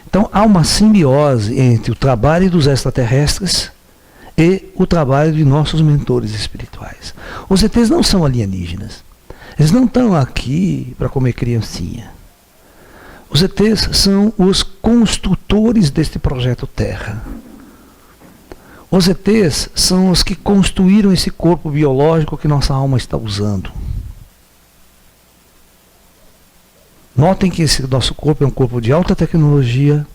Então há uma simbiose entre o trabalho dos extraterrestres e o trabalho de nossos mentores espirituais. Os ETs não são alienígenas. Eles não estão aqui para comer criancinha. Os ETs são os construtores deste projeto Terra. Os ETs são os que construíram esse corpo biológico que nossa alma está usando. Notem que esse nosso corpo é um corpo de alta tecnologia,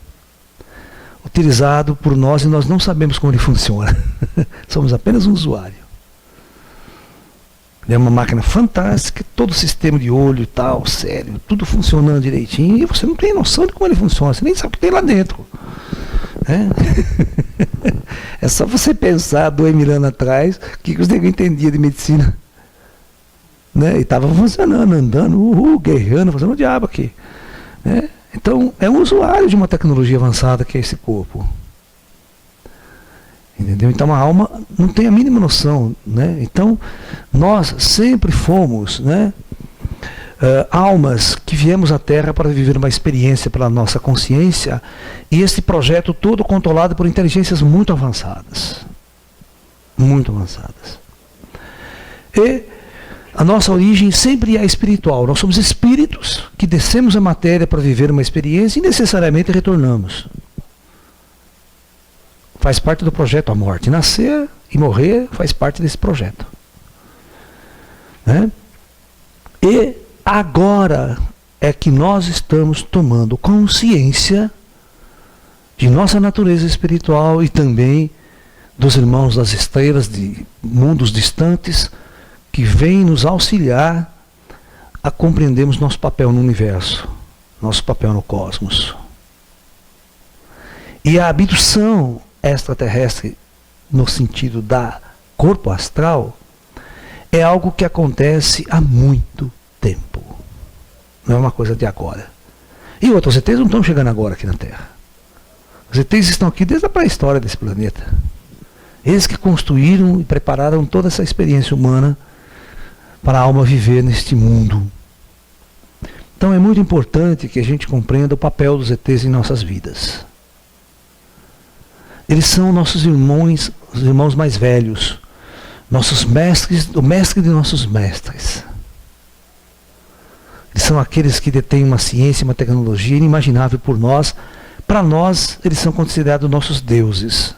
utilizado por nós e nós não sabemos como ele funciona. Somos apenas um usuário. É uma máquina fantástica, todo o sistema de olho e tal, cérebro, tudo funcionando direitinho, e você não tem noção de como ele funciona, você nem sabe o que tem lá dentro. É só você pensar 2000 anos atrás, o que os negros entendiam de medicina. Né? E estava funcionando, andando, guerreando, fazendo o diabo aqui. Né? Então, é um usuário de uma tecnologia avançada que é esse corpo. Entendeu? Então a alma não tem a mínima noção, né? Então nós sempre fomos, né, almas que viemos à Terra para viver uma experiência pela nossa consciência, e esse projeto todo controlado por inteligências muito avançadas. Muito avançadas. E a nossa origem sempre é espiritual. Nós somos espíritos que descemos a matéria para viver uma experiência e necessariamente retornamos. Faz parte do projeto a morte. Nascer e morrer faz parte desse projeto. Né? E agora é que nós estamos tomando consciência de nossa natureza espiritual e também dos irmãos das estrelas de mundos distantes que vêm nos auxiliar a compreendermos nosso papel no universo, nosso papel no cosmos. E a abdução extraterrestre, no sentido da corpo astral, é algo que acontece há muito tempo. Não é uma coisa de agora. E outros ETs não estão chegando agora aqui na Terra. Os ETs estão aqui desde a pré-história desse planeta. Eles que construíram e prepararam toda essa experiência humana para a alma viver neste mundo. Então é muito importante que a gente compreenda o papel dos ETs em nossas vidas. Eles são nossos irmãos, os irmãos mais velhos, nossos mestres, o mestre de nossos mestres. Eles são aqueles que detêm uma ciência, uma tecnologia inimaginável por nós. Para nós, eles são considerados nossos deuses,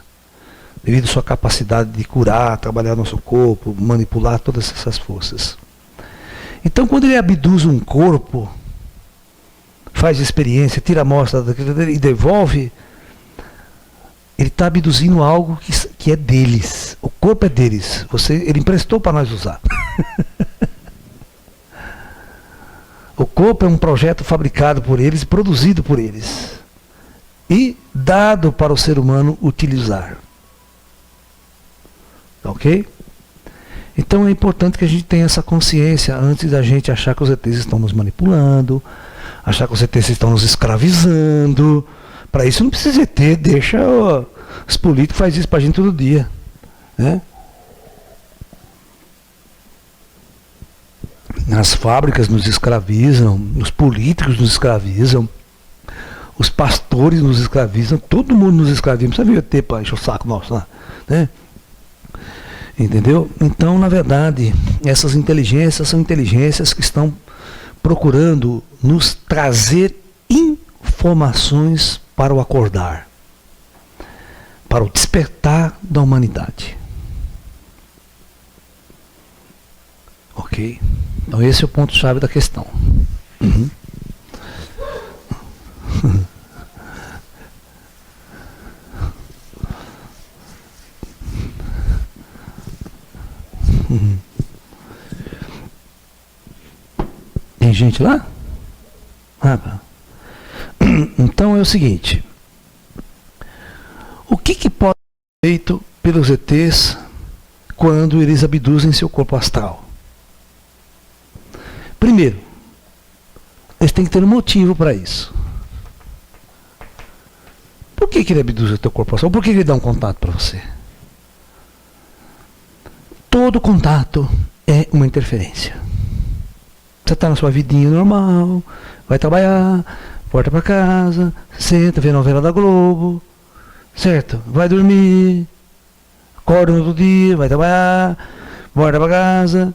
devido à sua capacidade de curar, trabalhar nosso corpo, manipular todas essas forças. Então, quando ele abduz um corpo, faz experiência, tira a amostra e devolve, ele está abduzindo algo que é deles. O corpo é deles. Ele emprestou para nós usar. O corpo é um projeto fabricado por eles, produzido por eles. E dado para o ser humano utilizar. Ok? Então é importante que a gente tenha essa consciência antes da gente achar que os ETs estão nos manipulando, achar que os ETs estão nos escravizando. Para isso não precisa de ET, deixa os políticos fazem isso para a gente todo dia. Né? As fábricas nos escravizam, os políticos nos escravizam, os pastores nos escravizam, todo mundo nos escraviza. Não precisa vir ET para encher o saco nosso lá. Né? Entendeu? Então, na verdade, essas inteligências são inteligências que estão procurando nos trazer informações para o acordar, para o despertar da humanidade. Ok? Então esse é o ponto-chave da questão. Uhum. Uhum. Tem gente lá? Ah, tá. Então é o seguinte. O que pode ser feito pelos ETs quando eles abduzem seu corpo astral? Primeiro, eles têm que ter um motivo para isso. Por que ele abduz o teu corpo astral? Por que ele dá um contato para você? Todo contato é uma interferência. Você está na sua vidinha normal, vai trabalhar, volta para casa, senta, vê a novela da Globo, certo? Vai dormir, acorda no outro dia, vai trabalhar, volta para casa,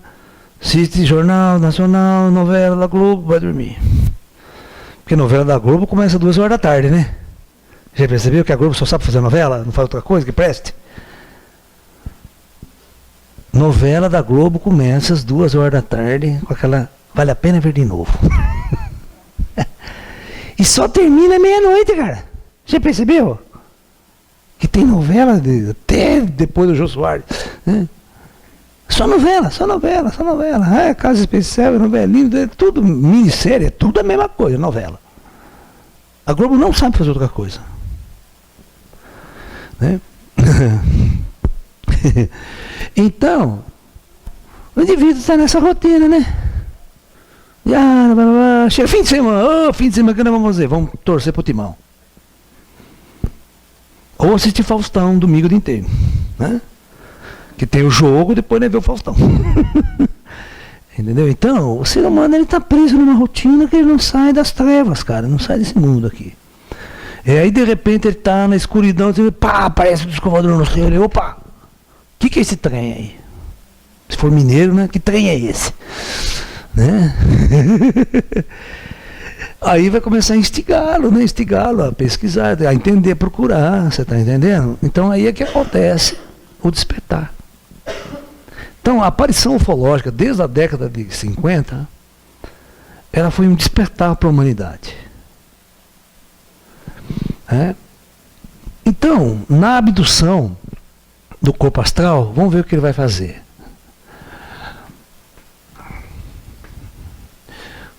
assiste jornal nacional, novela da Globo, vai dormir. Porque a novela da Globo começa às 2 horas da tarde, né? Já percebeu que a Globo só sabe fazer novela? Não faz outra coisa que preste? Novela da Globo começa às 2 horas da tarde com aquela vale a pena ver de novo. E só termina meia-noite, cara. Já percebeu? Que tem novela até depois do Jô Soares. Né? Só novela, só novela, só novela. É, Casa Especial, novelinha, é tudo minissérie, é tudo a mesma coisa, novela. A Globo não sabe fazer outra coisa. Né? Então, o indivíduo está nessa rotina, né? Chega fim de semana, fim de semana que nós vamos fazer? Vamos torcer pro Timão. Ou assistir Faustão domingo o dia inteiro. Né? Que tem o jogo, depois nós vê o Faustão. Entendeu? Então, o ser humano ele tá preso numa rotina que ele não sai das trevas, cara. Não sai desse mundo aqui. E aí, de repente, ele tá na escuridão, e pá, aparece o escovador no rio. Ele, opa, o que é esse trem aí? Se for mineiro, né? Que trem é esse? Né? Aí vai começar a instigá-lo, né? Instigá-lo a pesquisar, a entender, a procurar, você está entendendo? Então aí é que acontece o despertar. Então a aparição ufológica, desde a década de 50, ela foi um despertar para a humanidade. Então, na abdução do corpo astral, vamos ver o que ele vai fazer.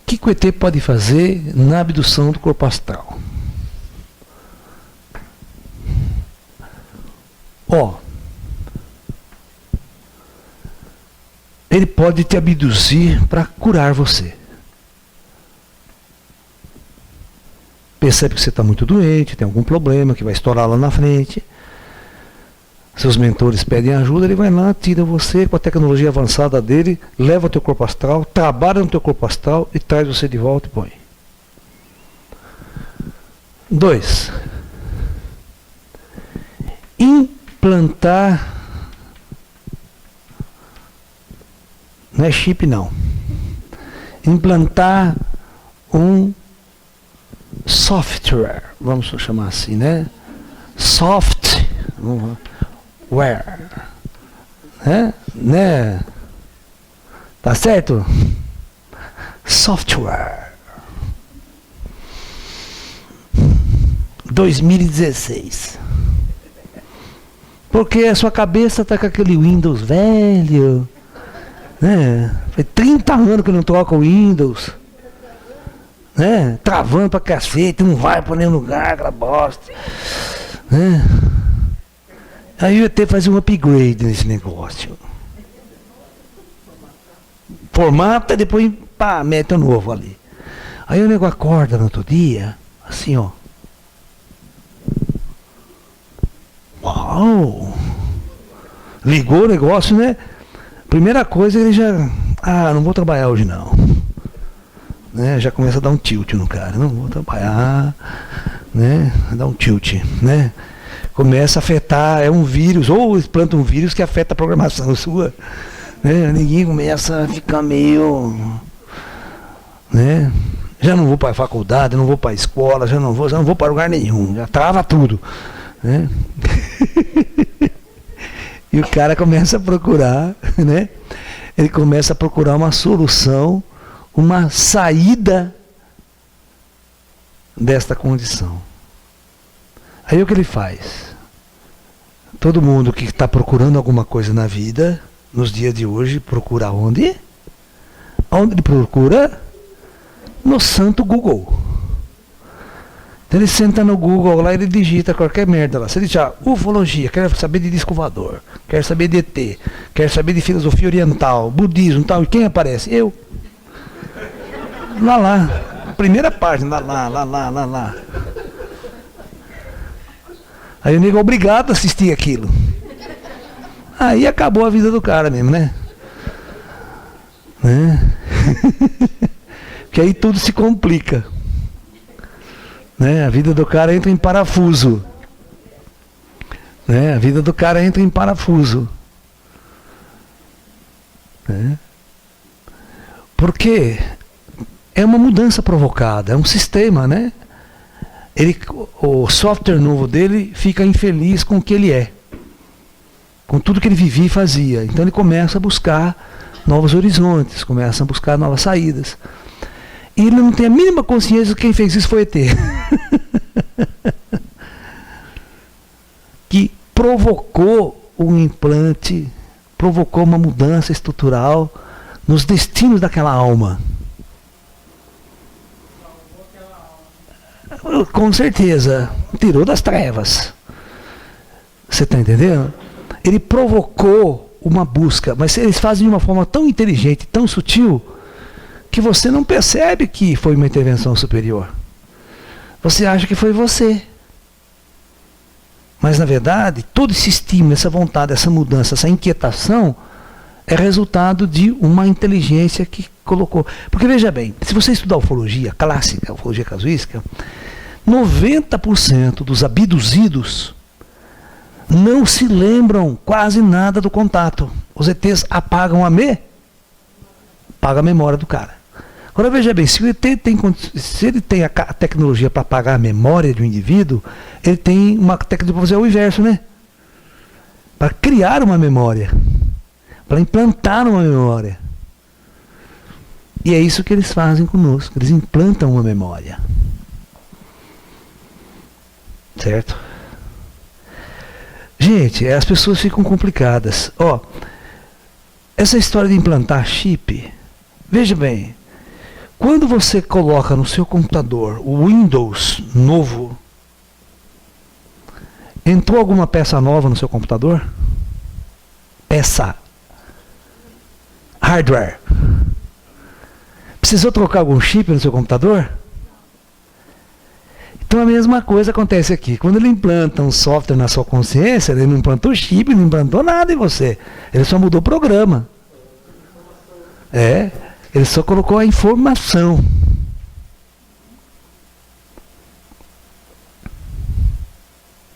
O que o ET pode fazer na abdução do corpo astral? Ele pode te abduzir para curar você. Percebe que você está muito doente, tem algum problema que vai estourar lá na frente. Seus mentores pedem ajuda, ele vai lá, tira você com a tecnologia avançada dele, leva o teu corpo astral, trabalha no teu corpo astral e traz você de volta e põe. 2. Implantar. Não é chip não. Implantar um software, vamos chamar assim, né? Software. Né? Tá certo? Software. 2016. Porque a sua cabeça tá com aquele Windows velho, né? Faz 30 anos que eu não troco o Windows, né? Travando pra cacete, não vai pra nenhum lugar, aquela bosta, né? Aí eu ia ter que fazer um upgrade nesse negócio. Formata e depois pá, mete um novo ali. Aí o nego acorda no outro dia, assim, ó. Uau! Ligou o negócio, né? Primeira coisa ele já. Não vou trabalhar hoje não. Né? Já começa a dar um tilt no cara. Não vou trabalhar, né? Dá um tilt, né? Começa a afetar, é um vírus, ou planta um vírus que afeta a programação sua. Né? Ninguém começa a ficar meio. Né? Já não vou para a faculdade, não vou para a escola, já não vou para lugar nenhum, já trava tudo. Né? E o cara começa a procurar, né? ele começa a procurar uma solução, uma saída desta condição. Aí o que ele faz? Todo mundo que está procurando alguma coisa na vida, nos dias de hoje, procura onde? Onde ele procura? No santo Google. Então ele senta no Google lá e ele digita qualquer merda lá. Se ele digitar ufologia, quer saber de disco voador, quer saber de ET, quer saber de filosofia oriental, budismo e tal, e quem aparece? Eu. Lá. Primeira página, lá. Aí o nego é obrigado a assistir aquilo. Aí acabou a vida do cara mesmo, né? Porque aí tudo se complica. Né? A vida do cara entra em parafuso. Né? A vida do cara entra em parafuso. Né? Porque é uma mudança provocada, é um sistema, né? O software novo dele fica infeliz com o que ele é, com tudo que ele vivia e fazia. Então ele começa a buscar novos horizontes, começa a buscar novas saídas. E ele não tem a mínima consciência que quem fez isso foi ET. Que provocou um implante, provocou uma mudança estrutural nos destinos daquela alma. Com certeza, tirou das trevas. Você está entendendo? Ele provocou uma busca, mas eles fazem de uma forma tão inteligente, tão sutil, que você não percebe que foi uma intervenção superior. Você acha que foi você. Mas na verdade, todo esse estímulo, essa vontade, essa mudança, essa inquietação é resultado de uma inteligência que colocou. Porque veja bem, se você estudar ufologia clássica, ufologia casuística, 90% dos abduzidos não se lembram quase nada do contato. Os ETs apagam apaga a memória do cara. Agora veja bem, se o ET se ele tem a tecnologia para apagar a memória de um indivíduo, ele tem uma técnica para fazer o inverso, né? Para criar uma memória, para implantar uma memória. E é isso que eles fazem conosco, eles implantam uma memória. Certo? Gente, as pessoas ficam complicadas. Ó, essa história de implantar chip, veja bem, quando você coloca no seu computador o Windows novo, entrou alguma peça nova no seu computador? Peça. Hardware. Precisou trocar algum chip no seu computador? Então a mesma coisa acontece aqui. Quando ele implanta um software na sua consciência, ele não implantou chip, não implantou nada em você. Ele só mudou o programa. Ele só colocou a informação.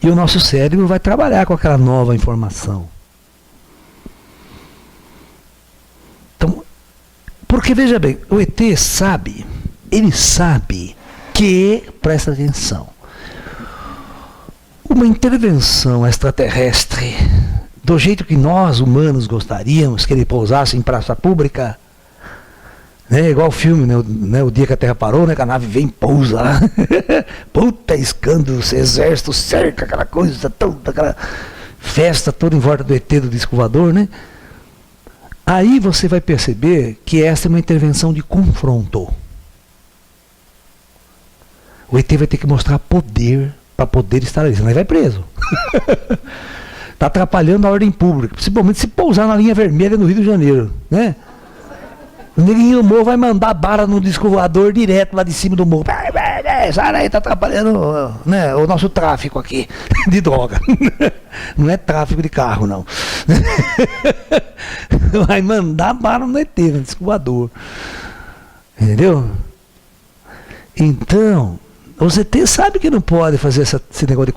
E o nosso cérebro vai trabalhar com aquela nova informação. Então, porque veja bem, o ET sabe, ele sabe que, presta atenção, uma intervenção extraterrestre, do jeito que nós humanos gostaríamos que ele pousasse em praça pública, né, igual o filme, né, o dia que a Terra parou, né, que a nave vem e pousa lá, puta escândalo, exército cerca, aquela coisa toda, aquela festa toda em volta do ET do disco voador, né? Aí você vai perceber que essa é uma intervenção de confronto. O ET vai ter que mostrar poder para poder estar ali, senão ele vai preso. Está atrapalhando a ordem pública, principalmente se pousar na linha vermelha no Rio de Janeiro, né? O neguinho do morro vai mandar bala no disco voador direto lá de cima do morro. Sai daí, tá atrapalhando, né, o nosso tráfico aqui de droga. Não é tráfico de carro, não. Vai mandar bala no ET, no disco voador. Entendeu? Então, o ET sabe que não pode fazer esse negócio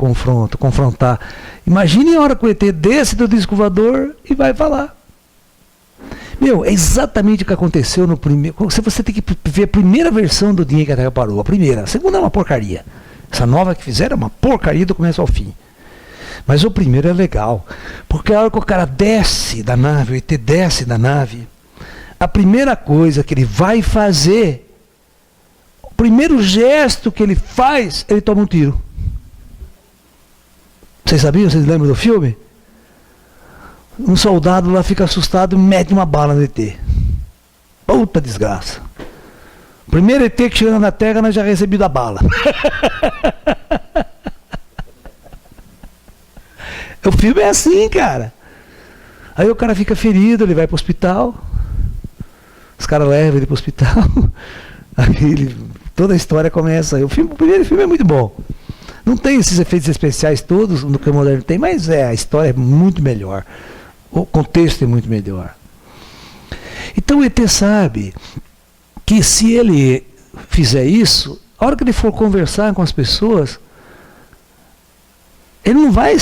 de confrontar. Imagine a hora que o ET desce do disco voador e vai falar. Meu, é exatamente o que aconteceu no primeiro. Você tem que ver a primeira versão do Dia que a Terra Parou. A primeira. A segunda é uma porcaria. Essa nova que fizeram é uma porcaria do começo ao fim. Mas o primeiro é legal. Porque a hora que o cara desce da nave, o ET desce da nave, a primeira coisa que ele vai fazer, o primeiro gesto que ele faz, ele toma um tiro. Vocês sabiam? Vocês lembram do filme? Um soldado lá fica assustado e mete uma bala no ET. Puta desgraça. Primeiro ET que chega na Terra, nós já recebemos a bala. O filme é assim, cara. Aí o cara fica ferido, ele vai para o hospital. Os caras levam ele para o hospital. Aí toda a história começa. O primeiro filme é muito bom. Não tem esses efeitos especiais todos no que o moderno tem, mas a história é muito melhor. O contexto é muito melhor. Então o ET sabe que se ele fizer isso, a hora que ele for conversar com as pessoas, ele não vai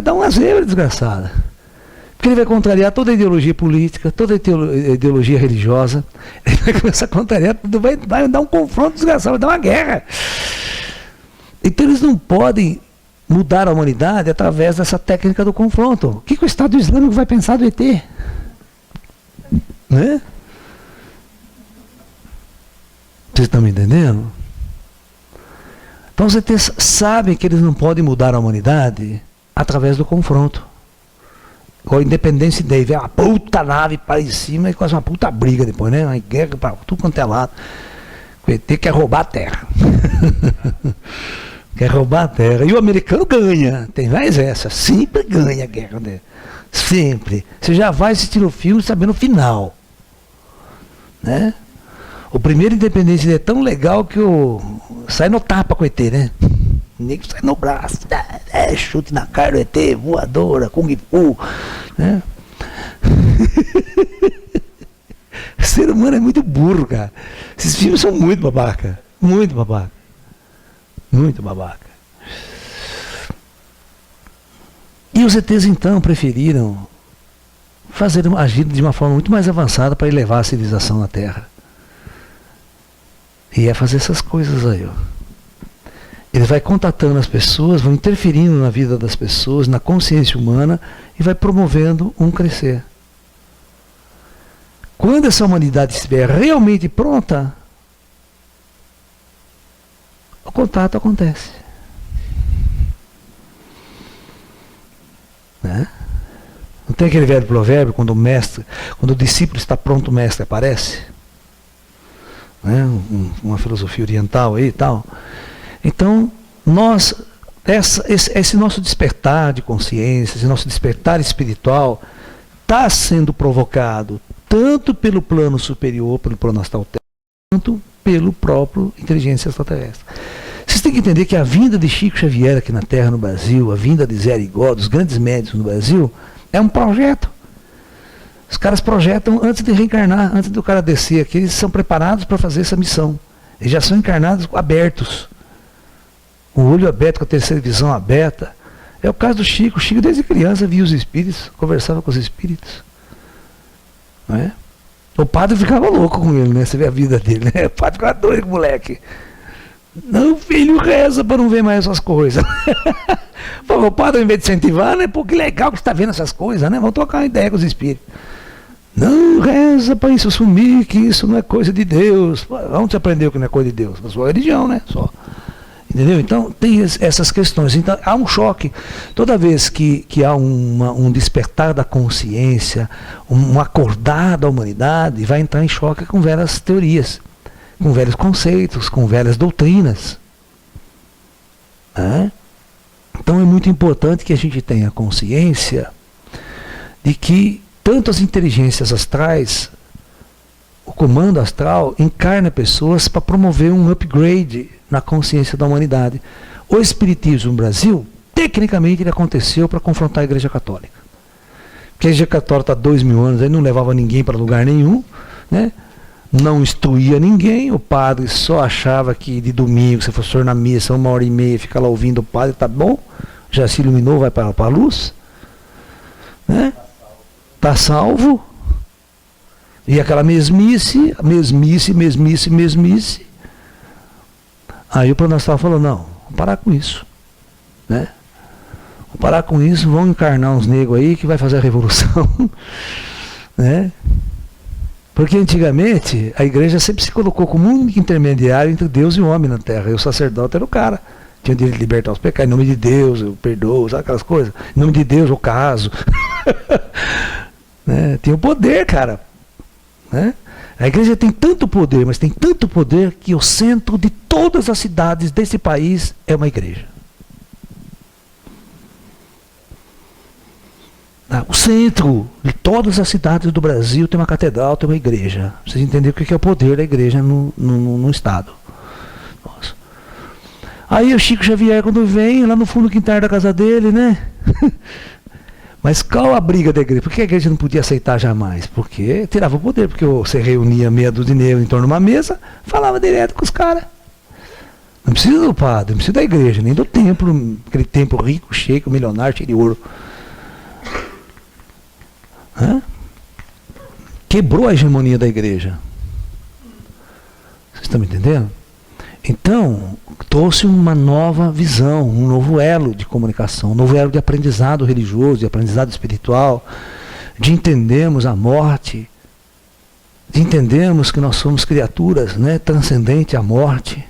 dar uma zebra desgraçada. Porque ele vai contrariar toda a ideologia política, toda a ideologia religiosa. Ele vai começar a contrariar tudo, vai dar um confronto desgraçado, vai dar uma guerra. Então eles não podem mudar a humanidade através dessa técnica do confronto. O que o Estado Islâmico vai pensar do ET? Né? Vocês estão me entendendo? Então os ETs sabem que eles não podem mudar a humanidade através do confronto. Com a Independence Day, vem uma puta nave para em cima e quase uma puta briga depois, né? Uma guerra para tudo quanto é lado. O ET quer roubar a Terra. Quer roubar a Terra. E o americano ganha. Tem mais essa. Sempre ganha a guerra dele. Sempre. Você já vai assistindo o filme sabendo o final. Né? O primeiro Independência é tão legal que sai no tapa com o ET, né? O nego sai no braço. Chute na cara do ET, voadora, Kung Fu. Né? O ser humano é muito burro, cara. Esses filmes são muito babaca. Muito babaca. Muito babaca. E os ETs então preferiram agir de uma forma muito mais avançada para elevar a civilização na Terra. E é fazer essas coisas aí, ó. Ele vai contatando as pessoas, vai interferindo na vida das pessoas, na consciência humana e vai promovendo um crescer. Quando essa humanidade estiver realmente pronta, o contato acontece. Né? Não tem aquele velho provérbio, quando o discípulo está pronto, o mestre aparece? Né? Uma filosofia oriental aí e tal. Então, esse nosso despertar de consciência, esse nosso despertar espiritual, está sendo provocado tanto pelo plano superior, pelo plano astral, quanto pelo próprio inteligência extraterrestre. Vocês têm que entender que a vinda de Chico Xavier aqui na Terra, no Brasil, a vinda de Zé Arigó, dos grandes médicos no Brasil, é um projeto. Os caras projetam antes de reencarnar, antes do cara descer aqui, eles são preparados para fazer essa missão. Eles já são encarnados abertos. O olho aberto, com a terceira visão aberta. É o caso do Chico. O Chico desde criança via os espíritos, conversava com os espíritos. Não é? O padre ficava louco com ele, né? Você vê a vida dele, né? O padre ficava doido com o moleque. Não, filho, reza para não ver mais essas coisas. O padre, ao invés de incentivar, né? Pô, que legal que você está vendo essas coisas, né? Vamos trocar uma ideia com os espíritos. Não, reza para isso sumir, que isso não é coisa de Deus. Onde você aprendeu que não é coisa de Deus? Na sua religião, né? Só. Entendeu? Então, tem essas questões. Então, há um choque. Toda vez que há um despertar da consciência, um acordar da humanidade, vai entrar em choque com velhas teorias, com velhos conceitos, com velhas doutrinas. Então, é muito importante que a gente tenha consciência de que tanto as inteligências astrais, o comando astral, encarna pessoas para promover um upgrade na consciência da humanidade. O Espiritismo no Brasil, tecnicamente, ele aconteceu para confrontar a Igreja Católica. Porque a Igreja Católica está 2000 anos, aí não levava ninguém para lugar nenhum, né? Não instruía ninguém, o padre só achava que de domingo, se fosse na missa, 1h30, fica lá ouvindo o padre, tá bom, já se iluminou, vai para a luz, né? Tá salvo. E aquela mesmice. Aí o plano astral falou, não, vamos parar com isso. Né? Vamos parar com isso, vamos encarnar uns negros aí que vai fazer a revolução. Né? Porque antigamente a igreja sempre se colocou como um único intermediário entre Deus e o homem na terra. E o sacerdote era o cara. Tinha o direito de libertar os pecados. Em nome de Deus, eu perdoo, sabe aquelas coisas? Em nome de Deus, eu caso. Né? Tinha o poder, cara. Né? A igreja tem tanto poder, mas tem tanto poder que o centro de todas as cidades desse país é uma igreja. O centro de todas as cidades do Brasil tem uma catedral, tem uma igreja. Vocês entenderam o que é o poder da igreja no Estado. Nossa. Aí o Chico Xavier, quando vem, lá no fundo do quintal da casa dele, né? Mas qual a briga da igreja? Por que a igreja não podia aceitar jamais? Porque tirava o poder, porque você reunia meia dúzia de negros em torno de uma mesa, falava direto com os caras. Não precisa do padre, não precisa da igreja, nem do templo, aquele templo rico, cheio, milionário, cheio de ouro. Hã? Quebrou a hegemonia da igreja. Vocês estão me entendendo? Então, trouxe uma nova visão, um novo elo de comunicação, um novo elo de aprendizado religioso, de aprendizado espiritual, de entendermos a morte, de entendermos que nós somos criaturas, né, transcendentes à morte.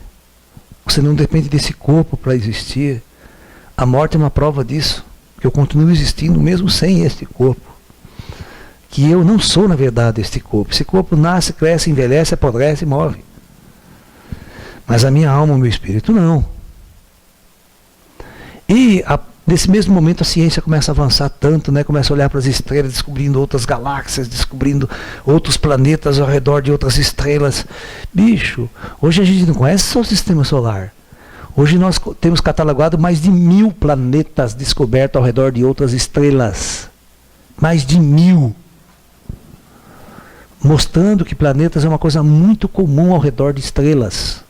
Você não depende desse corpo para existir. A morte é uma prova disso, que eu continuo existindo mesmo sem este corpo. Que eu não sou, na verdade, este corpo. Esse corpo nasce, cresce, envelhece, apodrece e morre. Mas a minha alma, o meu espírito, não. E nesse mesmo momento a ciência começa a avançar tanto, né? Começa a olhar para as estrelas, descobrindo outras galáxias, descobrindo outros planetas ao redor de outras estrelas. Bicho, hoje a gente não conhece só o sistema solar. Hoje nós temos catalogado mais de 1000 planetas descobertos ao redor de outras estrelas. Mais de 1000. Mostrando que planetas é uma coisa muito comum ao redor de estrelas.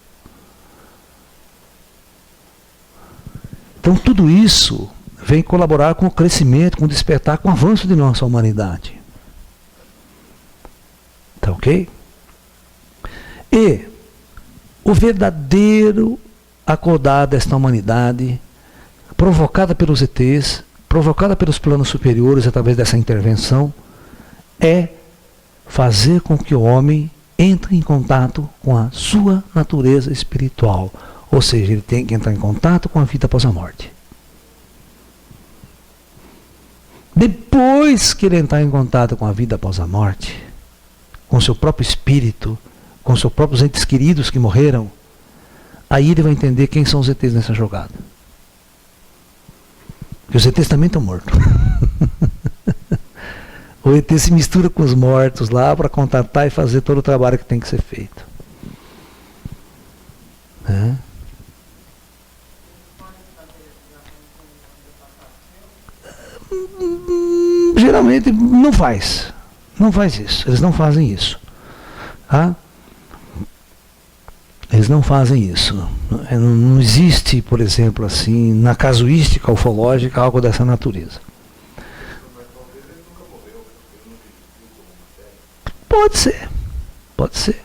Então tudo isso vem colaborar com o crescimento, com o despertar, com o avanço de nossa humanidade. Tá ok? E o verdadeiro acordar desta humanidade, provocada pelos ETs, provocada pelos planos superiores através dessa intervenção, é fazer com que o homem entre em contato com a sua natureza espiritual. Ou seja, ele tem que entrar em contato com a vida após a morte. Depois que ele entrar em contato com a vida após a morte, com seu próprio espírito, com seus próprios entes queridos que morreram, aí ele vai entender quem são os ETs nessa jogada. Porque os ETs também estão mortos. O ET se mistura com os mortos lá para contatar e fazer todo o trabalho que tem que ser feito. Né? Geralmente não faz. Não faz isso. Eles não fazem isso. Tá? Eles não fazem isso. Não existe, por exemplo, assim, na casuística ufológica, algo dessa natureza. Pode ser. Pode ser.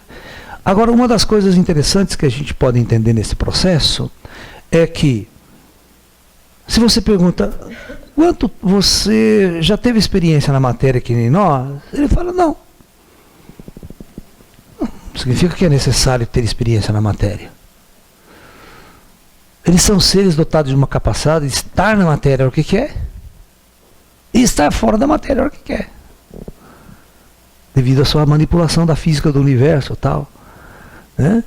Agora, uma das coisas interessantes que a gente pode entender nesse processo é que, se você pergunta, quanto você já teve experiência na matéria que nem nós? Ele fala, não. Significa que é necessário ter experiência na matéria. Eles são seres dotados de uma capacidade de estar na matéria a hora que quer e estar fora da matéria a hora que quer. Devido à sua manipulação da física do universo e tal. Né?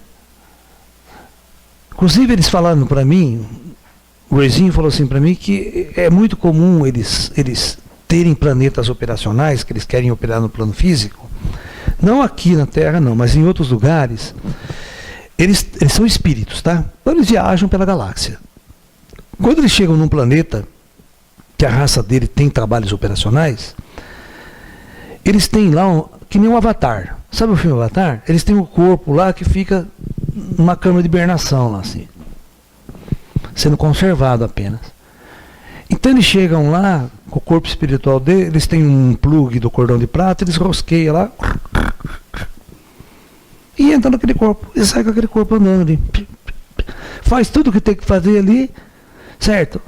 Inclusive eles falaram para mim, o Rezinho falou assim para mim que é muito comum eles terem planetas operacionais, que eles querem operar no plano físico, não aqui na Terra não, mas em outros lugares. Eles são espíritos, tá? Então eles viajam pela galáxia. Quando eles chegam num planeta, que a raça dele tem trabalhos operacionais, eles têm lá, que nem um Avatar. Sabe o filme Avatar? Eles têm um corpo lá que fica numa câmara de hibernação lá assim, sendo conservado apenas. Então eles chegam lá com o corpo espiritual deles, eles têm um plug do cordão de prata, eles rosqueiam lá e entram naquele corpo, e sai com aquele corpo andando ali, faz tudo o que tem que fazer ali, certo?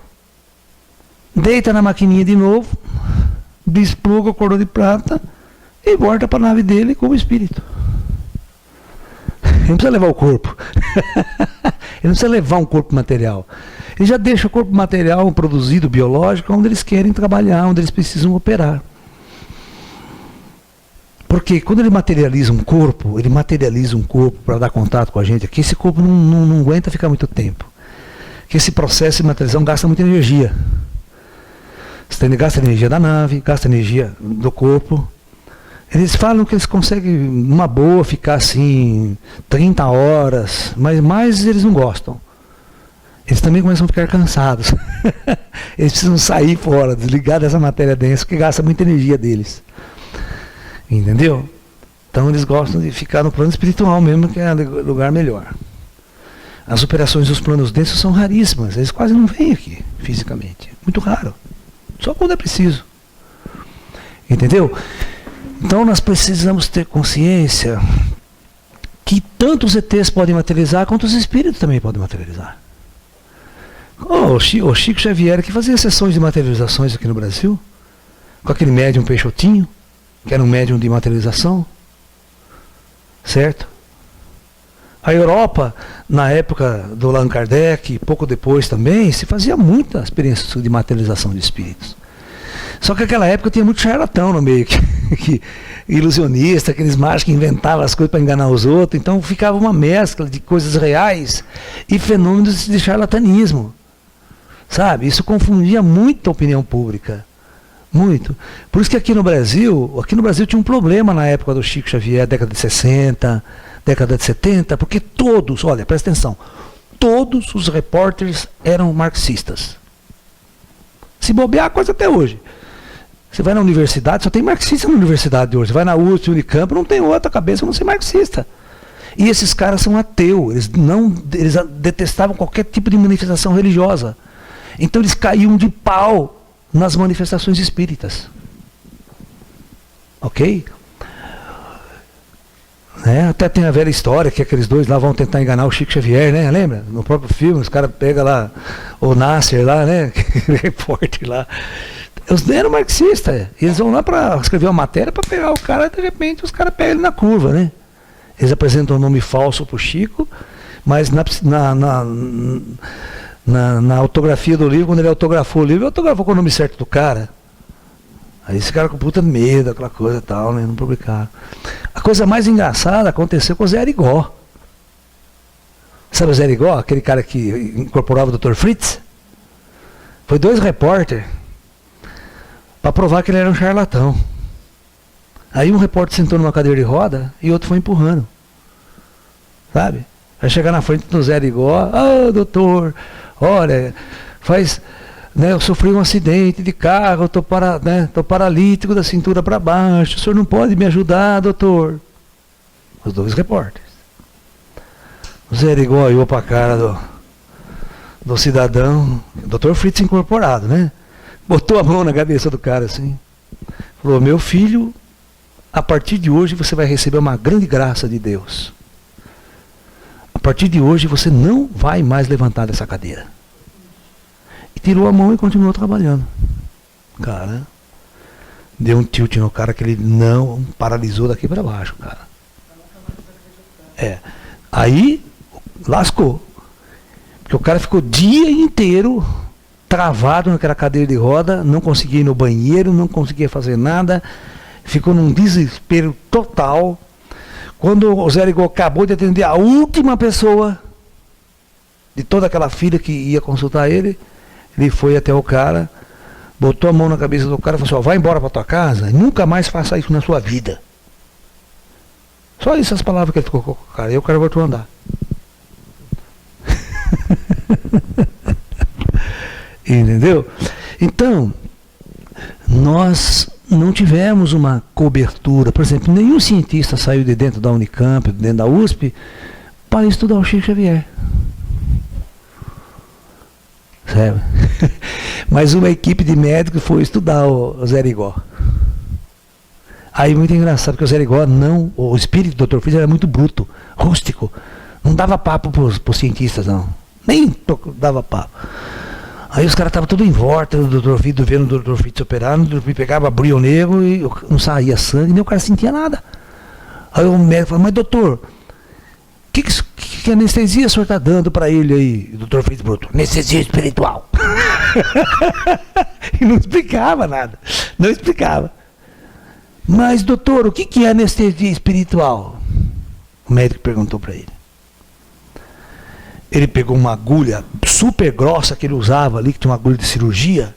Deita na maquininha de novo, despluga o cordão de prata e volta para a nave dele como espírito. Ele não precisa levar o corpo. Ele não precisa levar um corpo material. Ele já deixa o corpo material produzido, biológico, onde eles querem trabalhar, onde eles precisam operar. Porque quando ele materializa um corpo para dar contato com a gente aqui, esse corpo não aguenta ficar muito tempo. Porque esse processo de materialização gasta muita energia. Você gasta energia da nave, gasta energia do corpo. Eles falam que eles conseguem, numa boa, ficar assim 30 horas, mas mais eles não gostam. Eles também começam a ficar cansados. Eles precisam sair fora, desligar dessa matéria densa, que gasta muita energia deles. Entendeu? Então eles gostam de ficar no plano espiritual mesmo, que é o lugar melhor. As operações dos planos densos são raríssimas, eles quase não vêm aqui, fisicamente. Muito raro. Só quando é preciso. Entendeu? Então nós precisamos ter consciência que tanto os ETs podem materializar, quanto os espíritos também podem materializar. O Chico Xavier, que fazia sessões de materializações aqui no Brasil, com aquele médium Peixotinho, que era um médium de materialização, certo? A Europa, na época do Allan Kardec, pouco depois também, se fazia muita experiência de materialização de espíritos. Só que naquela época tinha muito charlatão no meio, que ilusionista, aqueles mágicos que inventavam as coisas para enganar os outros, então ficava uma mescla de coisas reais e fenômenos de charlatanismo. Sabe? Isso confundia muito a opinião pública. Muito. Por isso que aqui no Brasil tinha um problema na época do Chico Xavier, década de 60, década de 70, porque todos, olha, presta atenção, todos os repórteres eram marxistas. Se bobear, a coisa até hoje. Você vai na universidade, só tem marxista na universidade de hoje. Você vai na USP, Unicamp, não tem outra cabeça a não ser marxista. E esses caras são ateus, eles detestavam qualquer tipo de manifestação religiosa. Então eles caíam de pau nas manifestações espíritas. Ok? Até tem a velha história que aqueles dois lá vão tentar enganar o Chico Xavier, né? Lembra? No próprio filme, os caras pegam lá o Nasser lá, né? Repórter lá. Eles eram marxistas. Eles vão lá para escrever uma matéria para pegar o cara, de repente os caras pegam ele na curva, né? Eles apresentam um nome falso para o Chico, mas na autografia do livro, quando ele autografou o livro, ele autografou com o nome certo do cara. Aí esse cara com puta medo, aquela coisa e tal, né? Não publicaram. A coisa mais engraçada aconteceu com o Zé Arigó. Sabe o Zé Arigó? Aquele cara que incorporava o Dr. Fritz? Foi 2 repórteres para provar que ele era um charlatão. Aí um repórter sentou numa cadeira de roda e outro foi empurrando. Sabe? Vai chegar na frente do Zé Arigó, doutor, olha, eu sofri um acidente de carro, tô paralítico da cintura para baixo, o senhor não pode me ajudar, doutor? Os 2 repórteres. O Zé Arigó olhou para a cara do cidadão, Dr. Fritz incorporado, né? Botou a mão na cabeça do cara assim, falou: meu filho, a partir de hoje você vai receber uma grande graça de Deus. A partir de hoje você não vai mais levantar dessa cadeira. E tirou a mão e continuou trabalhando. Cara, deu um tilt no cara que ele não paralisou daqui para baixo, cara. Aí lascou. Porque o cara ficou o dia inteiro travado naquela cadeira de roda, não conseguia ir no banheiro, não conseguia fazer nada, ficou num desespero total. Quando o Zé Arigó acabou de atender a última pessoa de toda aquela fila que ia consultar ele, ele foi até o cara, botou a mão na cabeça do cara e falou assim: vai embora para tua casa e nunca mais faça isso na sua vida. Só essas palavras que ele ficou com o cara. E o cara voltou a andar. Entendeu? Então, nós não tivemos uma cobertura. Por exemplo, nenhum cientista saiu de dentro da Unicamp, de dentro da USP, para estudar o Chico Xavier. Sabe? Mas uma equipe de médicos foi estudar o Zé Arigó. Aí muito engraçado, porque o Zé Arigó o espírito do Dr. Fritz era muito bruto, rústico. Não dava papo para os cientistas, não. Nem dava papo. Aí os caras estavam tudo em volta do Dr. Fito, vendo o Dr. Fito se operar, o Dr. Fito pegava, abria o nego e não saía sangue, nem o cara sentia nada. Aí o médico falou, mas doutor, que anestesia o senhor está dando para ele aí? O Dr. Fito brotou, anestesia espiritual. E não explicava nada, não explicava. Mas doutor, o que é anestesia espiritual? O médico perguntou para ele. Ele pegou uma agulha super grossa que ele usava ali, que tinha uma agulha de cirurgia,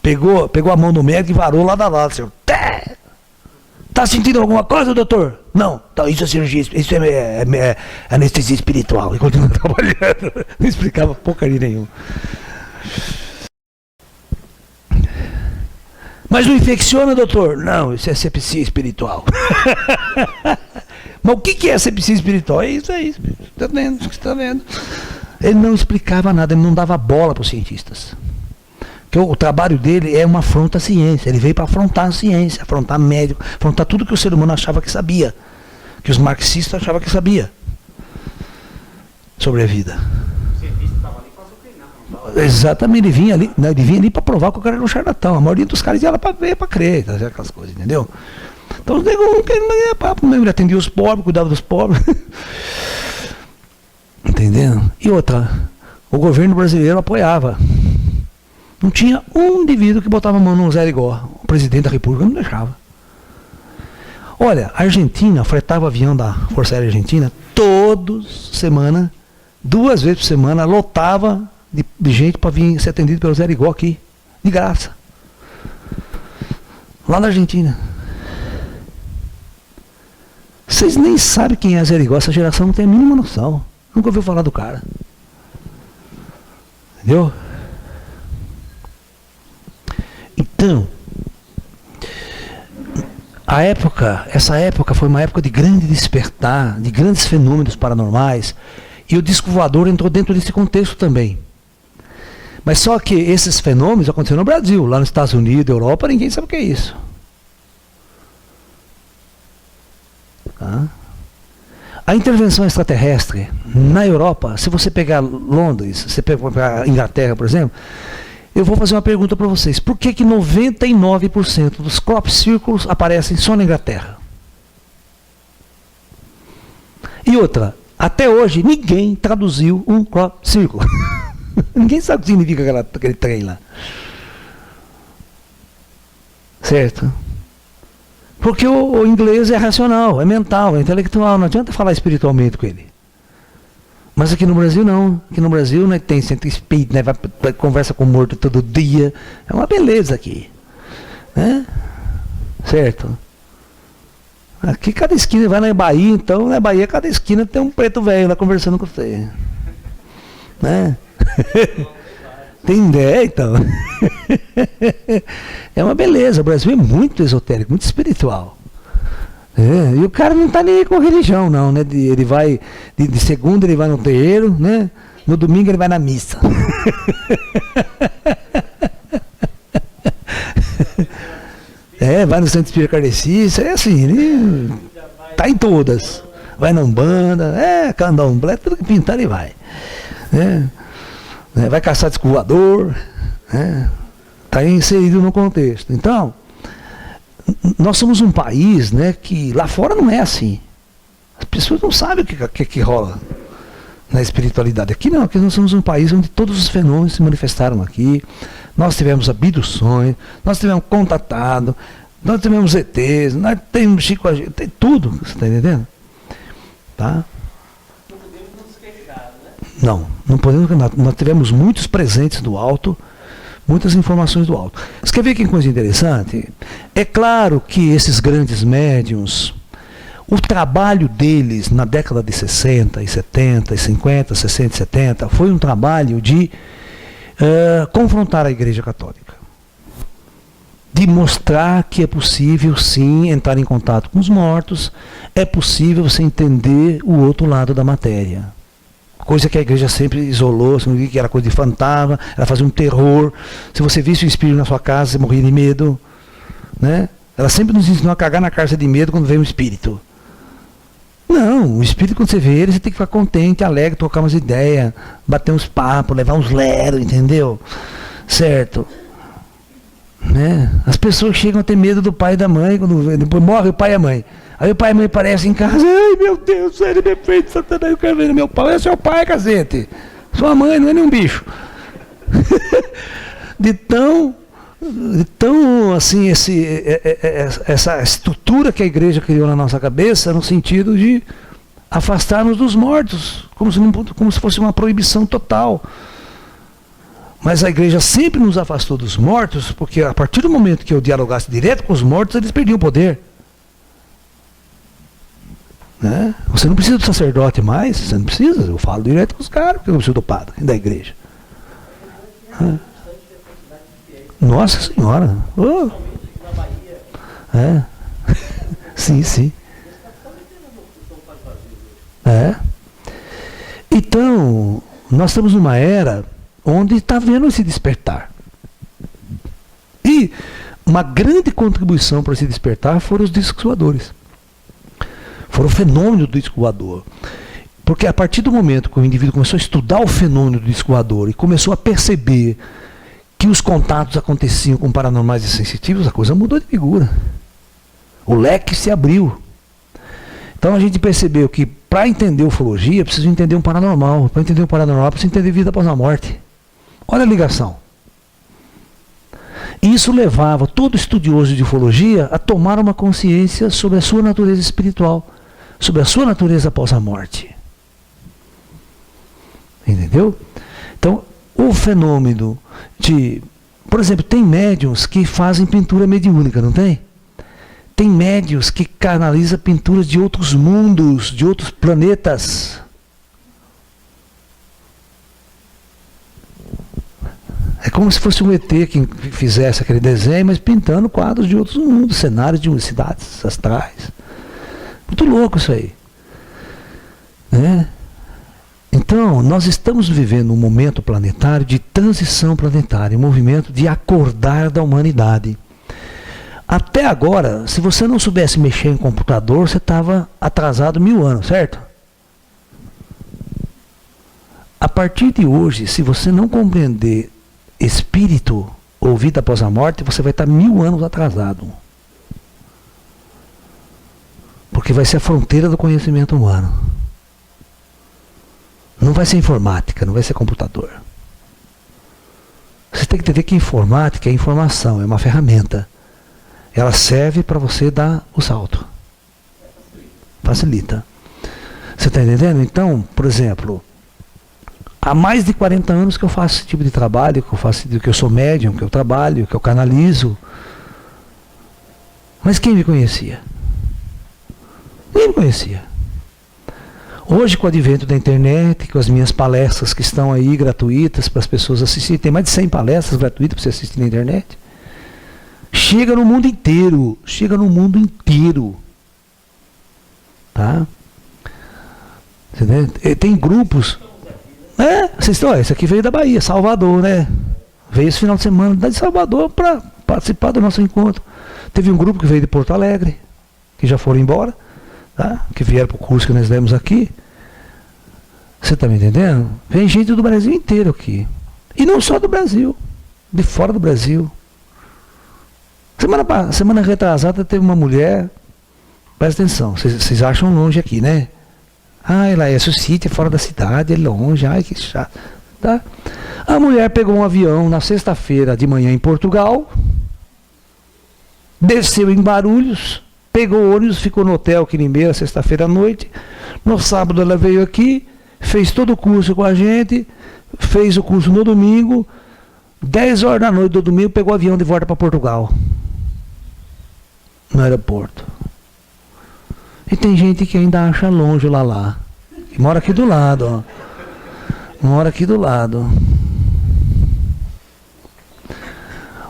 pegou a mão do médico e varou lá da lado. Assim, tá sentindo alguma coisa, doutor? Não, então isso é cirurgia, isso é anestesia espiritual. E continua trabalhando. Não explicava porcaria nenhuma. Mas não infecciona, doutor? Não, isso é sepsia espiritual. Mas o que é sepsia espiritual? É isso. Está vendo? Você está vendo? Ele não explicava nada, ele não dava bola para os cientistas. Porque o trabalho dele é uma afronta à ciência. Ele veio para afrontar a ciência, afrontar médico, afrontar tudo que o ser humano achava que sabia. Que os marxistas achavam que sabia sobre a vida. O cientista estava ali para azucrinar. Exatamente, ele vinha ali para provar que o cara era um charlatão. A maioria dos caras ia lá para ver, para crer, aquelas coisas, entendeu? Então os negros não queriam papo mesmo, ele atendia os pobres, cuidava dos pobres. Entendendo? E outra, o governo brasileiro apoiava. Não tinha um indivíduo que botava a mão no Zé Igó. O presidente da República não deixava. Olha, a Argentina fretava avião da Força Aérea Argentina semana, 2 vezes por semana, lotava de gente para vir ser atendido pelo Zé Igó aqui, de graça. Lá na Argentina. Vocês nem sabem quem é Zé Igó, essa geração não tem a mínima noção. Nunca ouviu falar do cara. Entendeu? Então, essa época foi uma época de grande despertar, de grandes fenômenos paranormais, e o disco voador entrou dentro desse contexto também. Mas só que esses fenômenos aconteceram no Brasil, lá nos Estados Unidos, Europa, ninguém sabe o que é isso. Tá? A intervenção extraterrestre na Europa, se você pegar Londres, se você pegar Inglaterra, por exemplo, eu vou fazer uma pergunta para vocês. Por que 99% dos crop circles aparecem só na Inglaterra? E outra, até hoje ninguém traduziu um crop circle. Ninguém sabe o que significa aquele trem lá. Certo? Porque o inglês é racional, é mental, é intelectual, não adianta falar espiritualmente com ele. Mas aqui no Brasil não. Aqui no Brasil, né, tem centro espírito, né, vai conversa com o morto todo dia. É uma beleza aqui. Né? Certo? Aqui cada esquina, vai na Bahia, então, na Bahia cada esquina tem um preto velho lá conversando com você. Né? Tem ideia, então. É uma beleza. O Brasil é muito esotérico, muito espiritual. É, e o cara não está nem com religião, não, né? Ele vai, de segunda ele vai no terreiro, né? No domingo ele vai na missa. Vai no Santo Espírito Kardecista, é assim, ele tá em todas. Vai na Umbanda, candomblé, tudo que pintar ele vai. Vai caçar disco voador, está inserido no contexto. Então, nós somos um país, né, que lá fora não é assim. As pessoas não sabem o que rola na espiritualidade. Aqui não, aqui nós somos um país onde todos os fenômenos se manifestaram aqui. Nós tivemos abduções, nós tivemos contatado, nós tivemos ETs, nós temos Chico, tem tudo, você está entendendo? Tá? Não podemos. Nós tivemos muitos presentes do alto, muitas informações do alto. Você quer ver que coisa interessante? É claro que esses grandes médiuns, o trabalho deles na década de 60 e 70 e 50, 60 e 70 foi um trabalho de confrontar a Igreja Católica. De mostrar que é possível sim entrar em contato com os mortos, é possível você entender o outro lado da matéria. Coisa que a igreja sempre isolou, que era coisa de fantasma, ela fazia um terror. Se você visse o espírito na sua casa, você morria de medo. Né? Ela sempre nos ensinou a cagar na calça de medo quando veio um espírito. Não, o espírito, quando você vê ele, você tem que ficar contente, alegre, trocar umas ideias, bater uns papos, levar uns leros, entendeu? Certo? Né? As pessoas chegam a ter medo do pai e da mãe, quando depois morre o pai e a mãe. Aí o pai e a mãe aparecem em casa, ai meu Deus, ele me fez Satanás, eu quero ver meu pai. Esse é o pai, cacete. Sua mãe não é nenhum bicho. de tão assim, essa estrutura que a igreja criou na nossa cabeça, no sentido de afastar-nos dos mortos, como se fosse uma proibição total. Mas a igreja sempre nos afastou dos mortos, porque a partir do momento que eu dialogasse direto com os mortos, eles perdiam o poder. Né? Você não precisa do sacerdote mais, você não precisa, eu falo direto com os caras, porque eu não preciso do padre, da igreja. Nossa Senhora! Oh. É. Sim, sim. É. Então, nós estamos numa era onde está havendo esse despertar. E uma grande contribuição para esse despertar foram os discos voadores. Foram o fenômeno do disco voador. Porque a partir do momento que o indivíduo começou a estudar o fenômeno do disco voador e começou a perceber que os contatos aconteciam com paranormais e sensitivos, a coisa mudou de figura. O leque se abriu. Então a gente percebeu que para entender ufologia, precisa entender um paranormal. Para entender um paranormal, precisa entender vida após a morte. Olha a ligação. E isso levava todo estudioso de ufologia a tomar uma consciência sobre a sua natureza espiritual, sobre a sua natureza após a morte. Entendeu? Então, o fenômeno de... Por exemplo, tem médiuns que fazem pintura mediúnica, não tem? Tem médiuns que canalizam pinturas de outros mundos, de outros planetas. É como se fosse um ET que fizesse aquele desenho, mas pintando quadros de outros mundos, cenários de cidades astrais. Muito louco isso aí. Né? Então, nós estamos vivendo um momento planetário de transição planetária, um movimento de acordar da humanidade. Até agora, se você não soubesse mexer em computador, você estava atrasado 1000 anos, certo? A partir de hoje, se você não compreender espírito ou vida após a morte, você vai estar 1000 anos atrasado. Porque vai ser a fronteira do conhecimento humano. Não vai ser informática, não vai ser computador. Você tem que entender que informática é informação, é uma ferramenta. Ela serve para você dar o salto. Facilita. Você está entendendo? Então, por exemplo, há mais de 40 anos que eu faço esse tipo de trabalho, que eu sou médium, que eu trabalho, que eu canalizo. Mas quem me conhecia? Ninguém me conhecia. Hoje, com o advento da internet, com as minhas palestras que estão aí gratuitas para as pessoas assistirem, tem mais de 100 palestras gratuitas para você assistir na internet. Chega no mundo inteiro, tá? Tem grupos. Esse aqui veio da Bahia, Salvador, né? Veio esse final de semana de Salvador para participar do nosso encontro. Teve um grupo que veio de Porto Alegre, que já foram embora, tá? Que vieram para o curso que nós demos aqui. Você está me entendendo? Vem gente do Brasil inteiro aqui. E não só do Brasil, de fora do Brasil. Semana retrasada teve uma mulher, presta atenção, vocês acham longe aqui, né? Lá esse sítio é fora da cidade, é longe, que chato. Tá? A mulher pegou um avião na sexta-feira de manhã em Portugal, desceu em Guarulhos, pegou o ônibus, ficou no hotel aqui em Limeira, sexta-feira à noite. No sábado ela veio aqui, fez todo o curso com a gente, fez o curso no domingo, 10 horas da noite do domingo, pegou o avião de volta para Portugal. No aeroporto. E tem gente que ainda acha longe lá. Que mora aqui do lado, ó. Mora aqui do lado.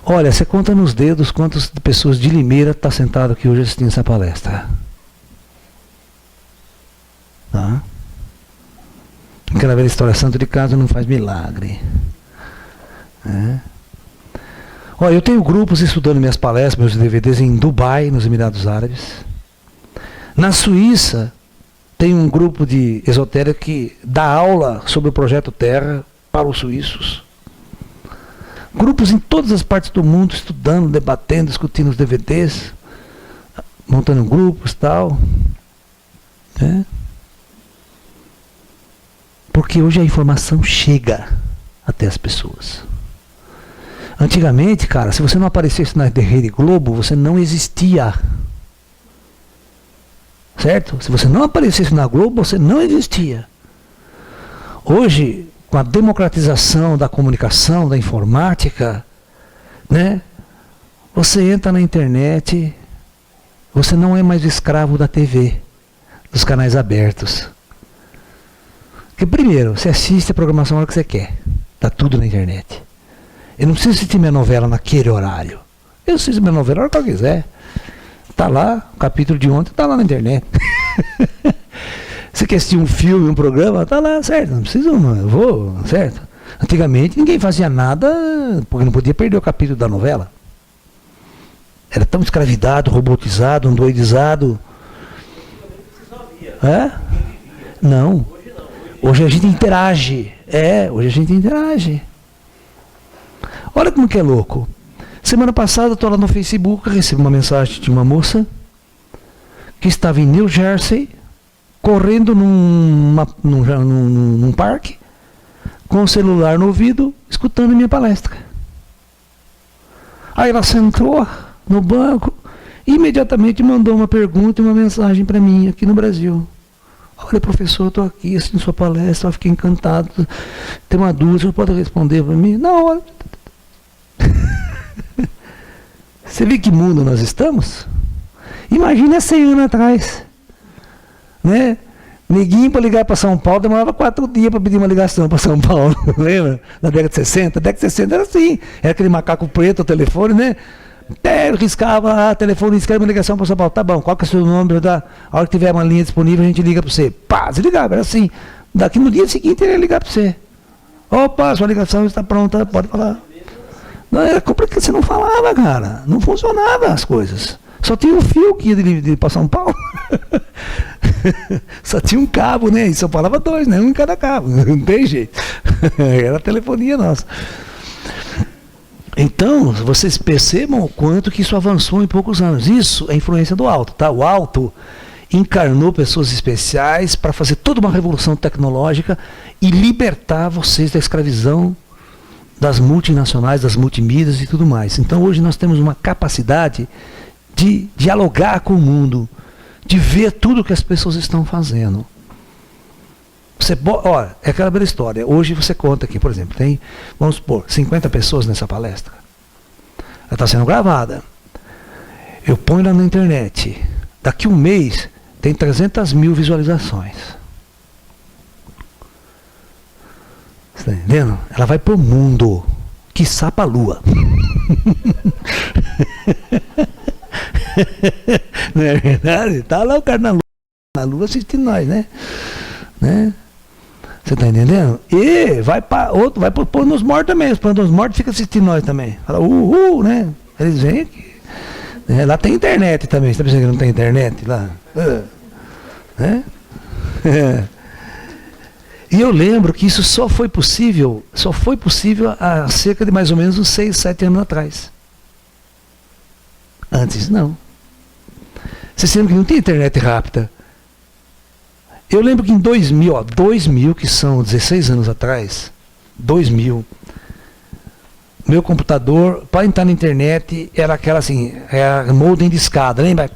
Olha, você conta nos dedos quantas pessoas de Limeira estão sentadas aqui hoje assistindo essa palestra. Tá? Aquela velha história, santo de casa não faz milagre. Olha, eu tenho grupos estudando minhas palestras, meus DVDs em Dubai, nos Emirados Árabes. Na Suíça, tem um grupo de esotérico que dá aula sobre o projeto Terra para os suíços. Grupos em todas as partes do mundo estudando, debatendo, discutindo os DVDs, montando grupos e tal. Né? Porque hoje a informação chega até as pessoas. Antigamente, cara, se você não aparecesse na Rede Globo, você não existia. Certo? Se você não aparecesse na Globo, você não existia. Hoje, com a democratização da comunicação, da informática, né? Você entra na internet, você não é mais escravo da TV, dos canais abertos. Porque primeiro, você assiste a programação a hora que você quer. Está tudo na internet. Eu não preciso assistir minha novela naquele horário. Eu assisto minha novela a hora que eu quiser. Está lá, o capítulo de ontem está lá na internet. Você quer assistir um filme, um programa, está lá, certo? Não precisa, eu vou, certo? Antigamente ninguém fazia nada porque não podia perder o capítulo da novela. Era tão escravizado, robotizado, andoidizado. É? Não. Hoje a gente interage. Hoje a gente interage. Olha como que é louco. Semana passada eu estou lá no Facebook, recebi uma mensagem de uma moça que estava em New Jersey, correndo num parque, com o celular no ouvido, escutando minha palestra. Aí ela sentou no banco e imediatamente mandou uma pergunta e uma mensagem para mim aqui no Brasil. Olha, professor, eu estou aqui assistindo sua palestra, eu fiquei encantado. Tem uma dúvida, você pode responder para mim? Na hora. Você vê que mundo nós estamos? Imagina 100 anos atrás. Né? Neguinho para ligar para São Paulo demorava 4 dias para pedir uma ligação para São Paulo. Lembra? Na década de 60? A década de 60 era assim. Era aquele macaco preto, o telefone, né? Riscava, telefone, escreve uma ligação para São Paulo. Tá bom, qual que é o seu número? A hora que tiver uma linha disponível, a gente liga para você. Pá, se ligava, era assim. Daqui no dia seguinte ele ia ligar para você. Opa, sua ligação está pronta, pode falar. Não, era complicado, você não falava, cara. Não funcionava as coisas. Só tinha um fio que ia para São Paulo. Só tinha um cabo, né? E só falava 2, né? Um em cada cabo. Não tem jeito. Era a telefonia nossa. Então, vocês percebam o quanto que isso avançou em poucos anos. Isso é influência do alto, tá? O alto encarnou pessoas especiais para fazer toda uma revolução tecnológica e libertar vocês da escravidão das multinacionais, das multimídias e tudo mais. Então hoje nós temos uma capacidade de dialogar com o mundo, de ver tudo que as pessoas estão fazendo. Olha, é aquela bela história. Hoje você conta aqui, por exemplo, tem, vamos supor, 50 pessoas nessa palestra. Ela está sendo gravada. Eu ponho lá na internet. Daqui um mês tem 300 mil visualizações. Você está entendendo? Ela vai para o mundo, quiçá para a lua. Não é verdade? Está lá o cara na lua assistindo nós, né? Você está entendendo? E vai para outro, vai pôr nos mortos também. Os nos mortos ficam assistindo nós também. Fala, né? Eles vêm aqui. Lá tem internet também. Você está pensando que não tem internet lá? Né? E eu lembro que isso só foi possível há cerca de mais ou menos uns 6, 7 anos atrás. Antes não. Vocês lembram que não tem internet rápida? Eu lembro que em 2000, que são 16 anos atrás, 2000, meu computador, para entrar na internet, era aquela assim, era modem de escada, lembra?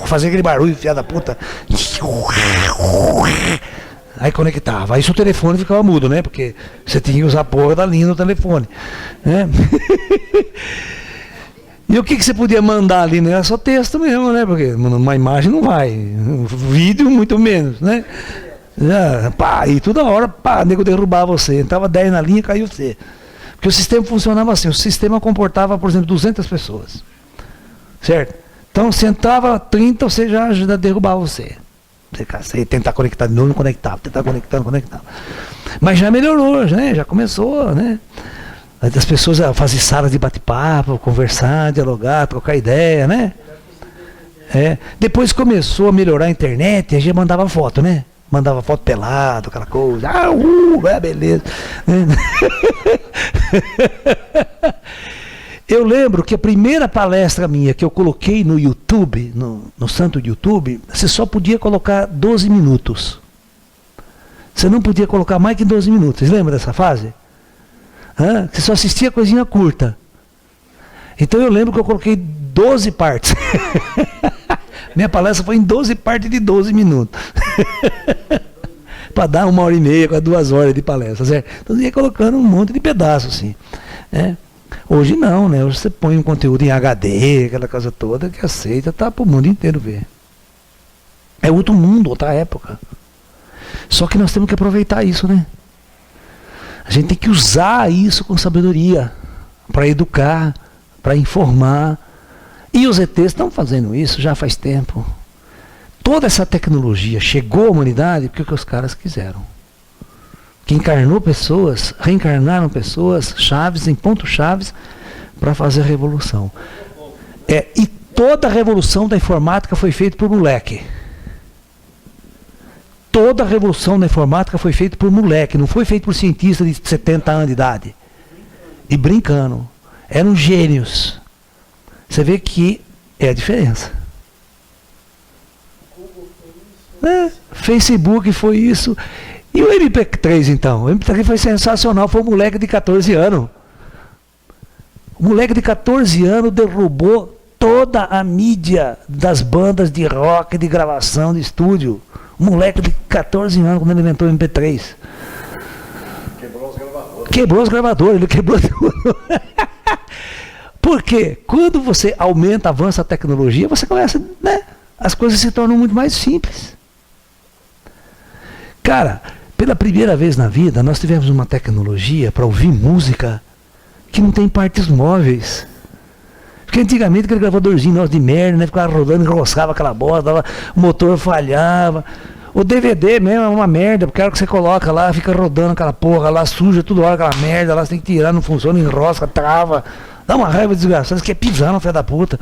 Fazia aquele barulho, filha da puta. Aí conectava. Aí seu telefone ficava mudo, né? Porque você tinha que usar a porra da linha do telefone. Né? E o que você podia mandar ali, né? Era só texto mesmo, né? Porque uma imagem não vai. Um vídeo, muito menos, né? E toda hora, o nego derrubava você. Entrava 10 na linha, caiu você. Porque o sistema funcionava assim. O sistema comportava, por exemplo, 200 pessoas. Certo? Então, se entrava 30, você já derrubava você. Você ia tentar conectar de novo, não conectava. Tentar conectar, não conectava. Mas já melhorou, né? Já começou, né? As pessoas fazem salas de bate-papo, conversar, dialogar, trocar ideia, né? Depois começou a melhorar a internet, a gente mandava foto, né? Mandava foto pelado, aquela coisa. Beleza. Eu lembro que a primeira palestra minha que eu coloquei no YouTube, no santo YouTube, você só podia colocar 12 minutos. Você não podia colocar mais que 12 minutos. Vocês lembram dessa fase? Você só assistia coisinha curta. Então eu lembro que eu coloquei 12 partes. Minha palestra foi em 12 partes de 12 minutos. Para dar 1h30, quase 2 horas de palestra, certo? Então eu ia colocando um monte de pedaços, assim. Hoje não, né? Hoje você põe um conteúdo em HD, aquela coisa toda que aceita, tá para o mundo inteiro ver. É outro mundo, outra época. Só que nós temos que aproveitar isso, né? A gente tem que usar isso com sabedoria, para educar, para informar. E os ETs estão fazendo isso já faz tempo. Toda essa tecnologia chegou à humanidade porque os caras quiseram. Que encarnou pessoas, reencarnaram pessoas chaves, em pontos chaves, para fazer a revolução. E toda a revolução da informática foi feita por moleque. Toda a revolução da informática foi feita por moleque, não foi feita por cientista de 70 anos de idade. E brincando. Eram gênios. Você vê que é a diferença. Facebook foi isso. E o MP3 então? O MP3 foi sensacional, foi um moleque de 14 anos. O moleque de 14 anos derrubou toda a mídia das bandas de rock, de gravação, de estúdio. Um moleque de 14 anos quando ele inventou o MP3. Quebrou os gravadores. Quebrou os gravadores, ele quebrou tudo. Porque quando você aumenta, avança a tecnologia, você começa, né? As coisas se tornam muito mais simples. Cara, pela primeira vez na vida, nós tivemos uma tecnologia para ouvir música que não tem partes móveis. Porque antigamente aquele gravadorzinho nosso de merda, né? Ficava rodando, enroscava aquela bosta, o motor falhava. O DVD mesmo é uma merda, porque a hora que você coloca lá, fica rodando aquela porra lá, suja toda hora aquela merda, lá você tem que tirar, não funciona, enrosca, trava. Dá uma raiva desgraçada, você quer pisar no filho da puta.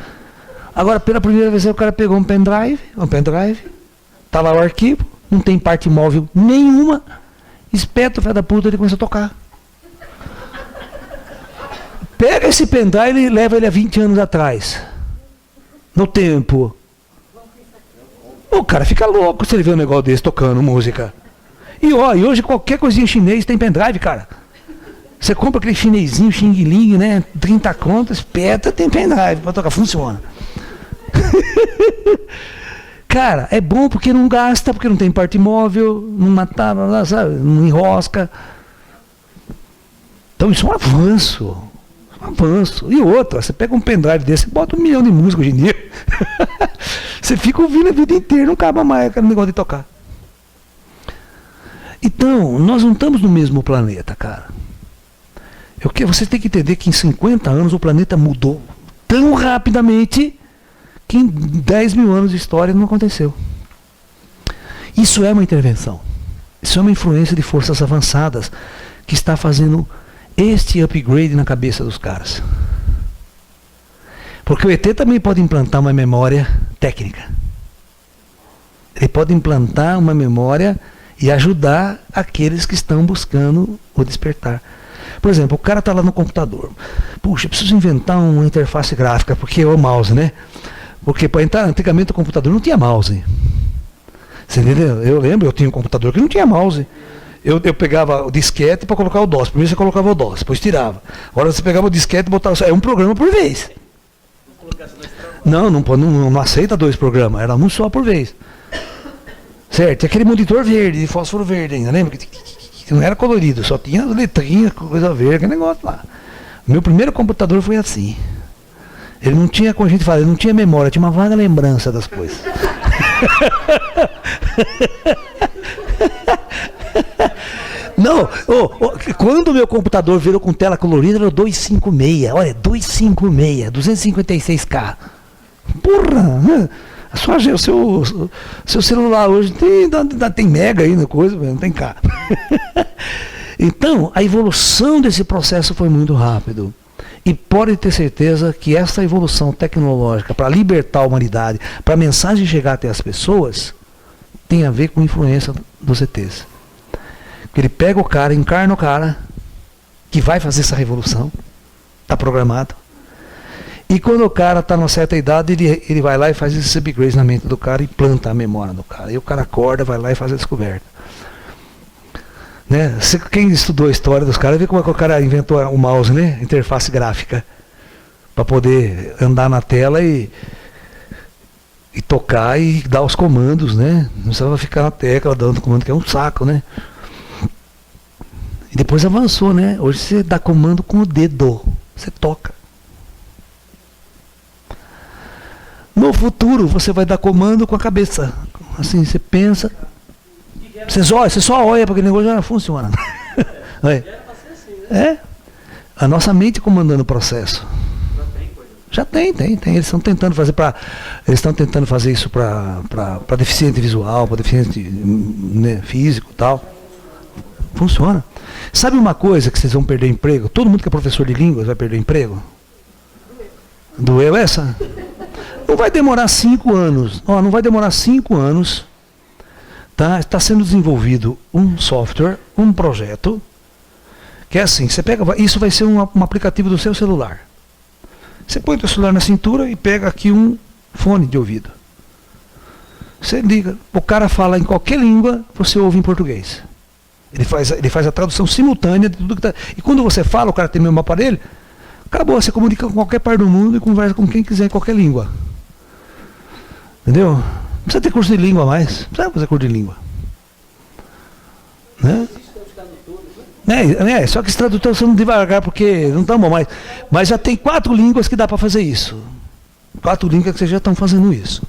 Agora, pela primeira vez, o cara pegou um pendrive, tá lá o arquivo, não tem parte móvel nenhuma, espeta o filho da puta e ele começa a tocar. Pega esse pendrive e leva ele a 20 anos atrás. No tempo. O cara fica louco se ele vê um negócio desse tocando música. E hoje qualquer coisinha chinês tem pendrive, cara. Você compra aquele chinesinho, Xing Ling, né? 30 contas, espeta, tem pendrive para tocar, funciona. Cara, é bom porque não gasta, porque não tem parte móvel, não matava, sabe? Não enrosca. Então isso é um avanço. E outra, você pega um pendrive desse, bota 1 milhão de música hoje em dia. Você fica ouvindo a vida inteira, não acaba mais aquele negócio de tocar. Então, nós não estamos no mesmo planeta, cara. Você tem que entender que em 50 anos o planeta mudou tão rapidamente que em 10 mil anos de história não aconteceu. Isso é uma intervenção. Isso é uma influência de forças avançadas que está fazendo este upgrade na cabeça dos caras. Porque o ET também pode implantar uma memória técnica. Ele pode implantar uma memória e ajudar aqueles que estão buscando o despertar. Por exemplo, o cara está lá no computador. Puxa, eu preciso inventar uma interface gráfica, porque é o mouse, né? Porque para entrar, antigamente o computador não tinha mouse. Você entendeu? Eu lembro, eu tinha um computador que não tinha mouse. Eu pegava o disquete para colocar o DOS. Primeiro você colocava o DOS, depois tirava. Agora você pegava o disquete e botava. É um programa por vez. Não aceita 2 programas, era um só por vez. Certo? E aquele monitor verde, de fósforo verde ainda, lembra? Que não era colorido, só tinha letrinha, coisa verde, aquele negócio lá. Meu primeiro computador foi assim. Ele não tinha, como a gente fala, ele não tinha memória, tinha uma vaga lembrança das coisas. Não, quando o meu computador virou com tela colorida, era o 256. Olha, 256, 256K. Porra! Seu celular hoje tem mega aí na coisa, não tem K. Então, a evolução desse processo foi muito rápido. E pode ter certeza que essa evolução tecnológica para libertar a humanidade, para a mensagem chegar até as pessoas, tem a ver com a influência dos ETs. Ele pega o cara, encarna o cara, que vai fazer essa revolução, está programado. E quando o cara está numa certa idade, ele vai lá e faz esses upgrades na mente do cara e planta a memória do cara. E o cara acorda, vai lá e faz a descoberta. Né? Quem estudou a história dos caras, vê como é que o cara inventou o mouse, né? Interface gráfica, para poder andar na tela e tocar e dar os comandos, né? Não precisava ficar na tecla dando comando, que é um saco, né? E depois avançou, né? Hoje você dá comando com o dedo, você toca. No futuro você vai dar comando com a cabeça. Assim, você pensa, você só olha para aquele negócio e já funciona. É? A nossa mente comandando o processo. Já tem. Eles estão tentando fazer isso para deficiente visual, para deficiente, né, físico e tal. Funciona. Sabe uma coisa que vocês vão perder emprego? Todo mundo que é professor de línguas vai perder emprego? Doeu essa? Não vai demorar 5 anos. Não vai demorar 5 anos. Tá? Está sendo desenvolvido um software, um projeto, que é assim, você pega, isso vai ser um aplicativo do seu celular. Você põe o seu celular na cintura e pega aqui um fone de ouvido. Você liga, o cara fala em qualquer língua, você ouve em português. Ele faz a tradução simultânea de tudo que está. E quando você fala, o cara tem o mesmo aparelho, acabou, você comunica com qualquer parte do mundo e conversa com quem quiser em qualquer língua. Entendeu? Não precisa ter curso de língua mais. Não precisa fazer curso de língua. Né? Só que esse tradutor sendo devagar, porque não estamos mais. Mas já tem 4 línguas que dá para fazer isso. 4 línguas que vocês já estão fazendo isso.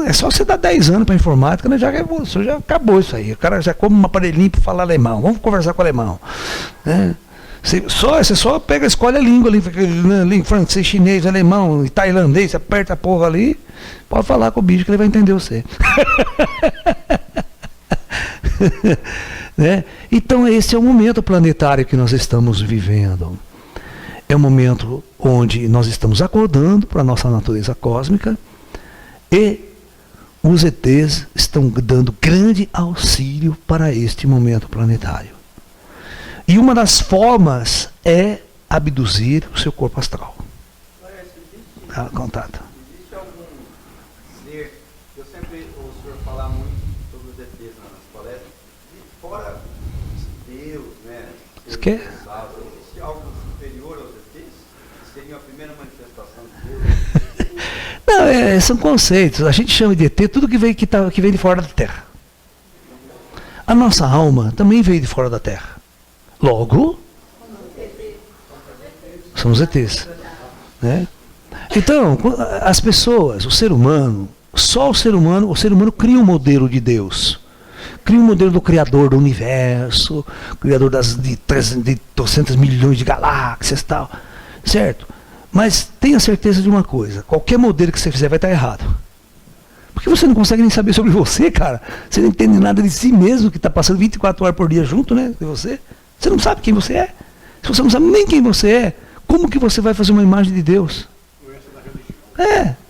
É só você dar 10 anos para informática, né? Já acabou isso aí. O cara já come um aparelhinho para falar alemão. Vamos conversar com o alemão. Né? Você só pega, escolhe a língua ali, francês, chinês, alemão, tailandês, aperta a porra ali, pode falar com o bicho que ele vai entender você. Né? Então esse é o momento planetário que nós estamos vivendo. É um momento onde nós estamos acordando para a nossa natureza cósmica e os ETs estão dando grande auxílio para este momento planetário. E uma das formas é abduzir o seu corpo astral. Contato. Existe algum ser, eu sempre ouço o senhor falar muito sobre os ETs nas palestras, e fora Deus, né? Existe algo superior aos ETs? Seria a primeira manifestação de Deus? Não, são conceitos. A gente chama de ET tudo que vem de fora da Terra. A nossa alma também veio de fora da Terra. Logo, são os ETs. Né? Então, as pessoas, o ser humano, o ser humano cria um modelo de Deus. Cria um modelo do Criador do Universo, Criador de 300 milhões de galáxias e tal. Certo? Mas tenha certeza de uma coisa, qualquer modelo que você fizer vai estar errado. Porque você não consegue nem saber sobre você, cara. Você não entende nada de si mesmo, que está passando 24 horas por dia junto, né, de você. Você não sabe quem você é. Se você não sabe nem quem você é, como que você vai fazer uma imagem de Deus?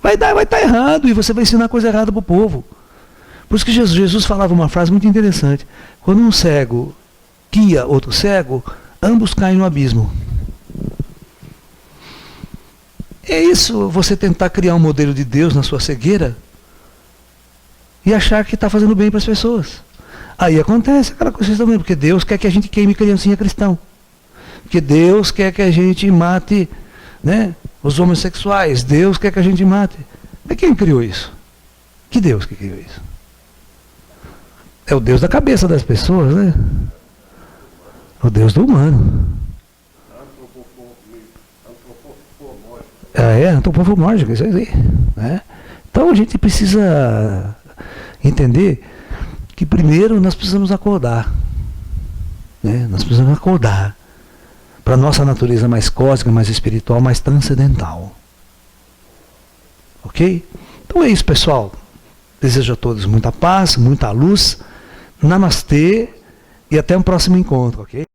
Vai estar errado e você vai ensinar coisa errada para o povo. Por isso que Jesus falava uma frase muito interessante. Quando um cego guia outro cego, ambos caem no abismo. É isso, você tentar criar um modelo de Deus na sua cegueira e achar que está fazendo bem para as pessoas. Aí acontece aquela coisa também, porque Deus quer que a gente queime criancinha cristão. Porque Deus quer que a gente mate, né, os homossexuais. Deus quer que a gente mate. Mas quem criou isso? Que Deus que criou isso? É o Deus da cabeça das pessoas, né? O Deus do humano. Antropomórfico, isso aí. Né? Então a gente precisa entender que primeiro nós precisamos acordar. Né? Nós precisamos acordar para a nossa natureza mais cósmica, mais espiritual, mais transcendental. Ok? Então é isso, pessoal. Desejo a todos muita paz, muita luz. Namastê e até um próximo encontro, ok?